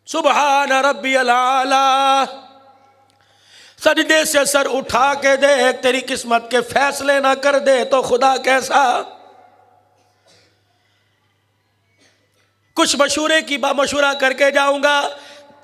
سبحان ربی العالی۔ سجدے سے سر اٹھا کے دیکھ، تیری قسمت کے فیصلے نہ کر دے تو خدا کیسا۔ کچھ مشورے کی مشورہ کر کے جاؤں گا۔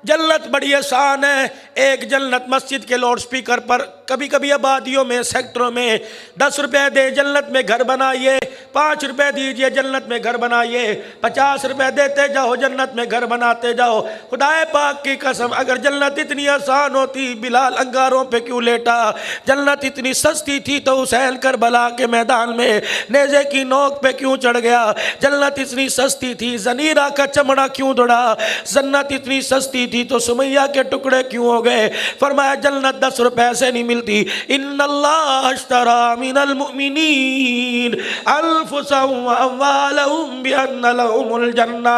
جنت بڑی آسان ہے۔ ایک جنت مسجد کے لاؤڈ سپیکر پر کبھی کبھی آبادیوں میں، سیکٹروں میں 10 روپے دے جنت میں گھر بنائیے، 5 روپے دیجئے جنت میں گھر بنائیے، 50 روپے دیتے جاؤ جنت میں گھر بناتے جاؤ۔ خدائے پاک کی قسم اگر جنت اتنی آسان ہوتی بلال انگاروں پہ کیوں لیٹا؟ جنت اتنی سستی تھی تو حسین کربلا کے میدان میں نیزے کی نوک پہ کیوں چڑھ گیا؟ جنت اتنی سستی تھی زنیرہ کا چمڑا کیوں دڑا؟ جنت اتنی سستی تھی تو سمیہ کے ٹکڑے کیوں ہو گئے؟ فرمایا جنت 10 روپے سے نہیں ملتی۔ ان اللہ اشترى من المؤمنین انفسهم واموالهم بان لهم الجنہ۔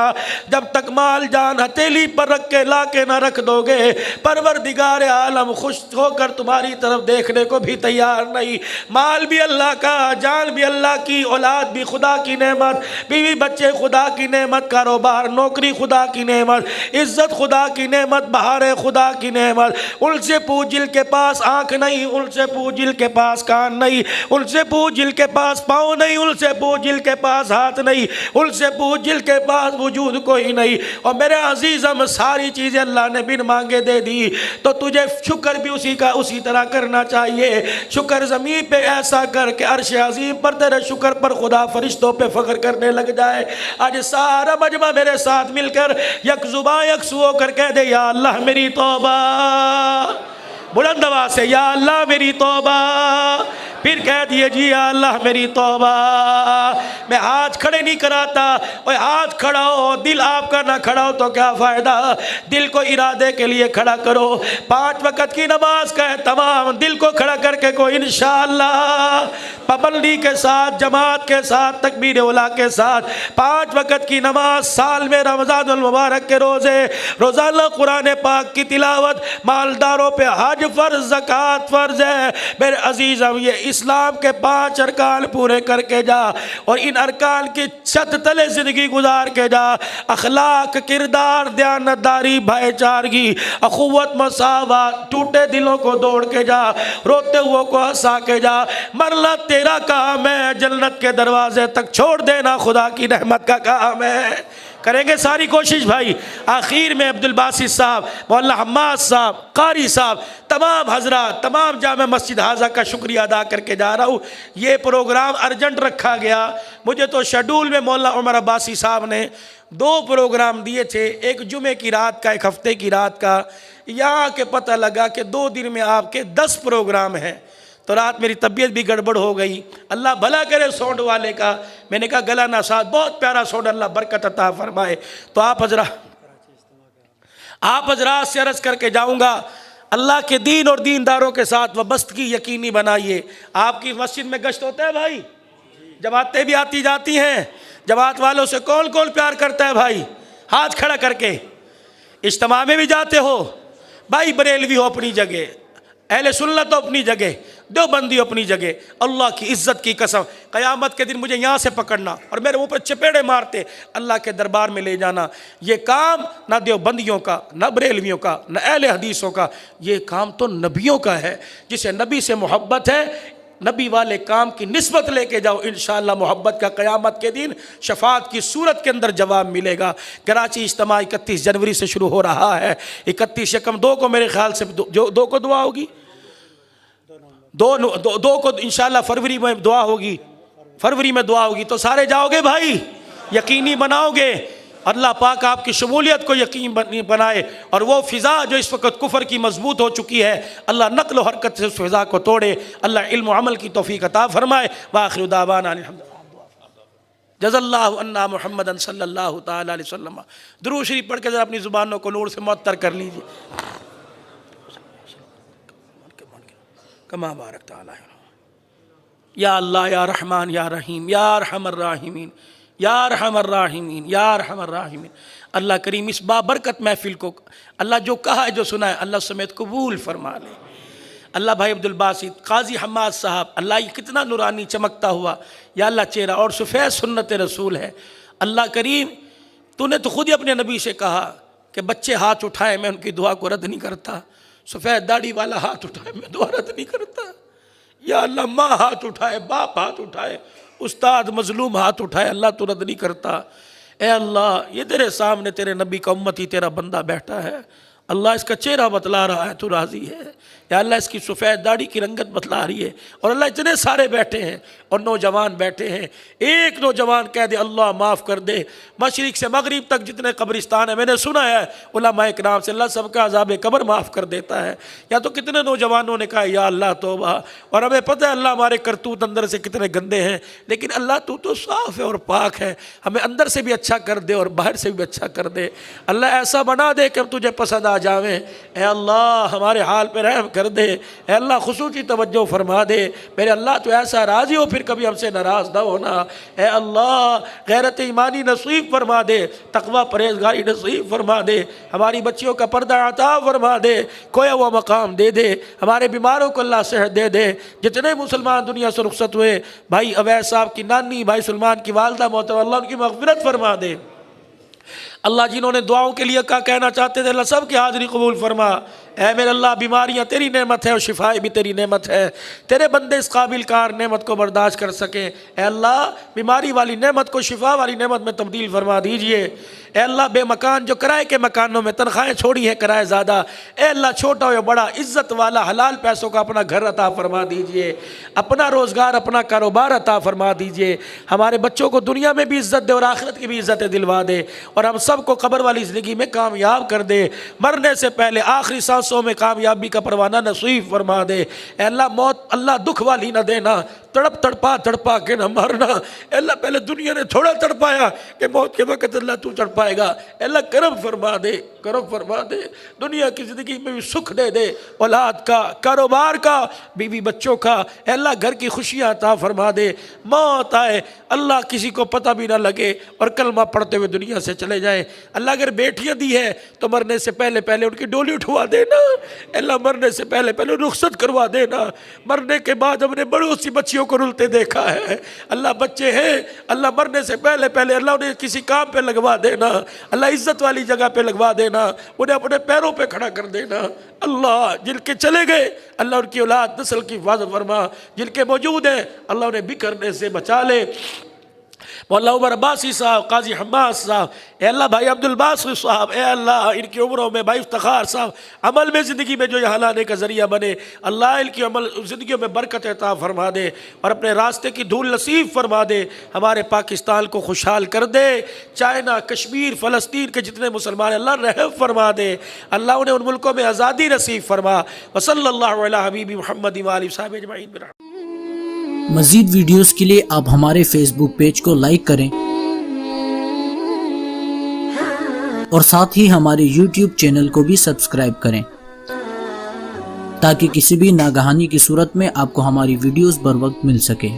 جب تک مال جان ہتھیلی پر رکھ کے لا کے نہ رکھ دو گے، پروردگار عالم خوش ہو کر تمہاری طرف دیکھنے کو بھی تیار نہیں۔ مال بھی اللہ کا، جان بھی اللہ کی، اولاد بھی خدا کی نعمت، بیوی بچے خدا کی نعمت، کاروبار نوکری خدا کی نعمت، عزت خدا کی نعمت، بہار خدا کی نعمت۔ ان سے پوچھ جن کے پاس آنکھ نہیں، ان سے پوچھ جن کے پاس کان نہیں، ان سے پوچھ جن کے پاس پاؤں نہیں، ان سے پوچھ جن کے پاس ہاتھ نہیں، ان سے پوچھ جن کے پاس وجود کوئی نہیں۔ اور میرے عزیزم ساری چیزیں اللہ نے بن مانگے دے دی تو تجھے شکر بھی اسی طرح کرنا چاہیے۔ شکر زمین پہ ایسا کر کہ عرش عظیم پر تیرے شکر پر خدا فرشتوں پہ فخر کرنے لگ جائے۔ آج سارا مجمع میرے ساتھ مل کر یک زباں یک سو ہو کر کہہ دے یا اللہ میری توبہ، بلند آواز سے یا اللہ میری توبہ۔ پھر کہہ دیے جی یا اللہ میری توبہ۔ میں ہاتھ کھڑے نہیں کراتا، اور ہاتھ کھڑا ہو دل آپ کا نہ کھڑا ہو تو کیا فائدہ؟ دل کو ارادے کے لیے کھڑا کرو۔ 5 وقت کی نماز کا ہے تمام، دل کو کھڑا کر کے کوئی انشاءاللہ پابندی کے ساتھ، جماعت کے ساتھ، تکبیر اولیٰ کے ساتھ 5 وقت کی نماز، سال میں رمضان المبارک کے روزے، روزانہ قرآن پاک کی تلاوت، مالداروں پہ حج فرض، زکوٰۃ فرض ہے۔ میرے عزیزم یہ اسلام کے 5 ارکان پورے کر کے جا، اور ان ارکان کی چھت تلے زندگی گزار کے جا۔ اخلاق، کردار، دیانتداری، بھائی چارگی، اخوت، مساوات، ٹوٹے دلوں کو دوڑ کے جا، روتے ہوئے کو ہنسا کے جا۔ مرنا تیرا کام ہے، جنت کے دروازے تک چھوڑ دینا خدا کی رحمت کا کام ہے۔ کریں گے ساری کوشش بھائی۔ آخر میں عبدالباسط صاحب، مولانا حماد صاحب، قاری صاحب، تمام حضرات، تمام جامع مسجد حاضہ کا شکریہ ادا کر کے جا رہا ہوں۔ یہ پروگرام ارجنٹ رکھا گیا، مجھے تو شیڈول میں مولانا عمر عباسی صاحب نے 2 پروگرام دیے تھے، ایک جمعے کی رات کا، ایک ہفتے کی رات کا۔ یہاں کے پتہ لگا کہ 2 دن میں آپ کے 10 پروگرام ہیں، تو رات میری طبیعت بھی گڑبڑ ہو گئی۔ اللہ بھلا کرے ساؤنڈ والے کا، میں نے کہا گلا نہ ساتھ، بہت پیارا ساؤنڈ، اللہ برکت عطا فرمائے۔ تو آپ حضرات سے عرض کر کے جاؤں گا، اللہ کے دین اور دینداروں کے ساتھ وابستگی یقینی بنائیے۔ آپ کی مسجد میں گشت ہوتا ہے بھائی؟ جماعتیں بھی آتی جاتی ہیں، جماعت والوں سے کون کون پیار کرتا ہے بھائی؟ ہاتھ کھڑا کر کے۔ اجتماع میں بھی جاتے ہو بھائی؟ بریلوی ہو اپنی جگہ، اہل سنت ہو اپنی جگہ، دیوبندی اپنی جگہ، اللہ کی عزت کی قسم قیامت کے دن مجھے یہاں سے پکڑنا اور میرے منہ پہ چپیڑے مارتے اللہ کے دربار میں لے جانا۔ یہ کام نہ دیوبندیوں کا، نہ بریلویوں کا، نہ اہل حدیثوں کا، یہ کام تو نبیوں کا ہے۔ جسے نبی سے محبت ہے نبی والے کام کی نسبت لے کے جاؤ، انشاءاللہ محبت کا قیامت کے دن شفاعت کی صورت کے اندر جواب ملے گا۔ کراچی اجتماع 31 جنوری سے شروع ہو رہا ہے، 31 یکم 2 کو میرے خیال سے 2 کو دعا ہوگی، 2 کو انشاءاللہ فروری میں دعا ہوگی، فروری میں دعا ہوگی، تو سارے جاؤ گے بھائی، یقینی بناؤ گے۔ اللہ پاک آپ کی شمولیت کو یقین بنائے، اور وہ فضا جو اس وقت کفر کی مضبوط ہو چکی ہے، اللہ نقل و حرکت سے اس فضا کو توڑے، اللہ علم و عمل کی توفیق عطا فرمائے۔ وآخر دعوانا الحمدللہ، جزا اللہ عنا محمد صلی اللہ تعالی علیہ وسلم۔ درود شریف پڑھ کے ذرا اپنی زبانوں کو نور سے معطر کر لیجیے۔ کما بارک تعالی، یا اللہ یا رحمان یا رحیم یا ارحم الراحمین یا ارحم الراحمین یا ارحم الراحمین۔ اللہ کریم اس بابرکت محفل کو اللہ جو کہا ہے جو سنا ہے اللہ سمیت قبول فرما لے۔ اللہ بھائی عبدالباسط قاضی حماد صاحب، اللہ یہ کتنا نورانی چمکتا ہوا یا اللہ چہرہ، اور سفید سنت رسول ہے۔ اللہ کریم تو نے تو خود ہی اپنے نبی سے کہا کہ بچے ہاتھ اٹھائے میں ان کی دعا کو رد نہیں کرتا، سفید داڑھی والا ہاتھ اٹھائے میں دعا رد نہیں کرتا۔ یا اللہ ماں ہاتھ اٹھائے، باپ ہاتھ اٹھائے، استاد مظلوم ہاتھ اٹھائے، اللہ تو رد نہیں کرتا۔ اے اللہ یہ تیرے سامنے تیرے نبی کا امتی تیرا بندہ بیٹھا ہے، اللہ اس کا چہرہ بتلا رہا ہے، تو راضی ہے یا اللہ اس کی سفید داڑھی کی رنگت بتلا رہی ہے، اور اللہ اتنے سارے بیٹھے ہیں اور نوجوان بیٹھے ہیں، ایک نوجوان کہہ دے اللہ معاف کر دے، مشرق سے مغرب تک جتنے قبرستان ہیں میں نے سنا ہے علماء کرام سے، اللہ سب کا عذاب قبر معاف کر دیتا ہے۔ یا تو کتنے نوجوانوں نے کہا یا اللہ توبہ، اور ہمیں پتہ ہے اللہ ہمارے کرتوت اندر سے کتنے گندے ہیں، لیکن اللہ تو صاف ہے اور پاک ہے، ہمیں اندر سے بھی اچھا کر دے اور باہر سے بھی اچھا کر دے، اللہ ایسا بنا دے کہ ہم تجھے پسند آ جاویں۔ اے اللہ ہمارے حال پہ رحم کر دے، اے اللہ خصوصی توجہ فرما دے، میرے اللہ تو ایسا راضی ہو پھر کبھی ہم سے ناراض نہ ہونا۔ اے اللہ غیرت ایمانی نصیب فرما دے، تقوی پرہیزگاری نصیب فرما دے، ہماری بچیوں کا پردہ عطا فرما دے، کھویا ہوا مقام دے دے، ہمارے بیماروں کو اللہ صحت دے دے۔ جتنے مسلمان دنیا سے رخصت ہوئے، بھائی اویس صاحب کی نانی، بھائی سلمان کی والدہ محترمہ، اللہ ان کی مغفرت فرما دے۔ اللہ جنہوں نے دعاؤں کے لیے کہا کہنا چاہتے تھے اللہ سب کی حاضری قبول فرما۔ اے میرے اللہ بیماریاں تیری نعمت ہے اور شفائیں بھی تیری نعمت ہے، تیرے بندے اس قابل کار نعمت کو برداشت کر سکیں۔ اے اللہ بیماری والی نعمت کو شفا والی نعمت میں تبدیل فرما دیجئے۔ اے اللہ بے مکان جو کرائے کے مکانوں میں تنخواہیں چھوڑی ہیں کرائے زیادہ، اے اللہ چھوٹا ہو یا بڑا عزت والا حلال پیسوں کا اپنا گھر عطا فرما دیجئے، اپنا روزگار اپنا کاروبار عطا فرما دیجئے، ہمارے بچوں کو دنیا میں بھی عزت دے اور آخرت کی بھی عزت دلوا دے، اور ہم سب کو قبر والی زندگی میں کامیاب کر دے، مرنے سے پہلے آخری سانسوں میں کامیابی کا پروانہ نصیب فرما دے۔ اے اللہ موت اللہ دکھ والی نہ دینا، تڑپا کے نہ مارنا۔ اے اللہ پہلے دنیا نے تھوڑا تڑپایا کہ موت کے وقت اللہ تو تڑپائے گا۔ اے اللہ کرم فرما دے، کرم فرما دے، دنیا کی زندگی میں بھی سکھ دے دے، اولاد کا، کاروبار کا، بیوی بچوں کا۔ اے اللہ گھر کی خوشیاں عطا فرما دے، موت آئے اللہ کسی کو پتہ بھی نہ لگے اور کلمہ پڑھتے ہوئے دنیا سے چلے جائیں۔ اللہ اگر بیٹیاں دی ہے تو مرنے سے پہلے ان کی ڈولی اٹھوا دینا، اللہ مرنے سے پہلے رخصت کروا دینا۔ مرنے کے بعد ہم نے بڑوں سی بچیوں کو رلتے دیکھا ہے، اللہ بچے ہیں، اللہ مرنے سے پہلے اللہ انہیں کسی کام پہ لگوا دینا، اللہ عزت والی جگہ پہ لگوا دینا، انہیں اپنے پیروں پہ کھڑا کر دینا۔ اللہ جن کے چلے گئے اللہ ان کی اولاد نسل کی حفاظت فرما، جن کے موجود ہیں اللہ انہیں بکھرنے سے بچا لے۔ مولا عمر عباسی صاحب، قاضی حماد صاحب، اے اللہ بھائی عبدالباسط صاحب، اے اللہ ان کی عمروں میں بھائی افتخار صاحب عمل میں زندگی میں جو یہاں لانے کا ذریعہ بنے، اللہ ان کی عمل زندگیوں میں برکت عطا فرما دے اور اپنے راستے کی دھول نصیب فرما دے، ہمارے پاکستان کو خوشحال کر دے، چائنا، کشمیر، فلسطین کے جتنے مسلمان ہیں اللہ رحم فرما دے، اللہ انہیں ان ملکوں میں آزادی نصیب فرما۔ وصلی اللہ علی حبیب محمد وآلہ وصحبہ اجمعین۔ مزید ویڈیوز کے لیے آپ ہمارے فیس بک پیج کو لائک کریں اور ساتھ ہی ہمارے یوٹیوب چینل کو بھی سبسکرائب کریں تاکہ کسی بھی ناگہانی کی صورت میں آپ کو ہماری ویڈیوز بر وقت مل سکے۔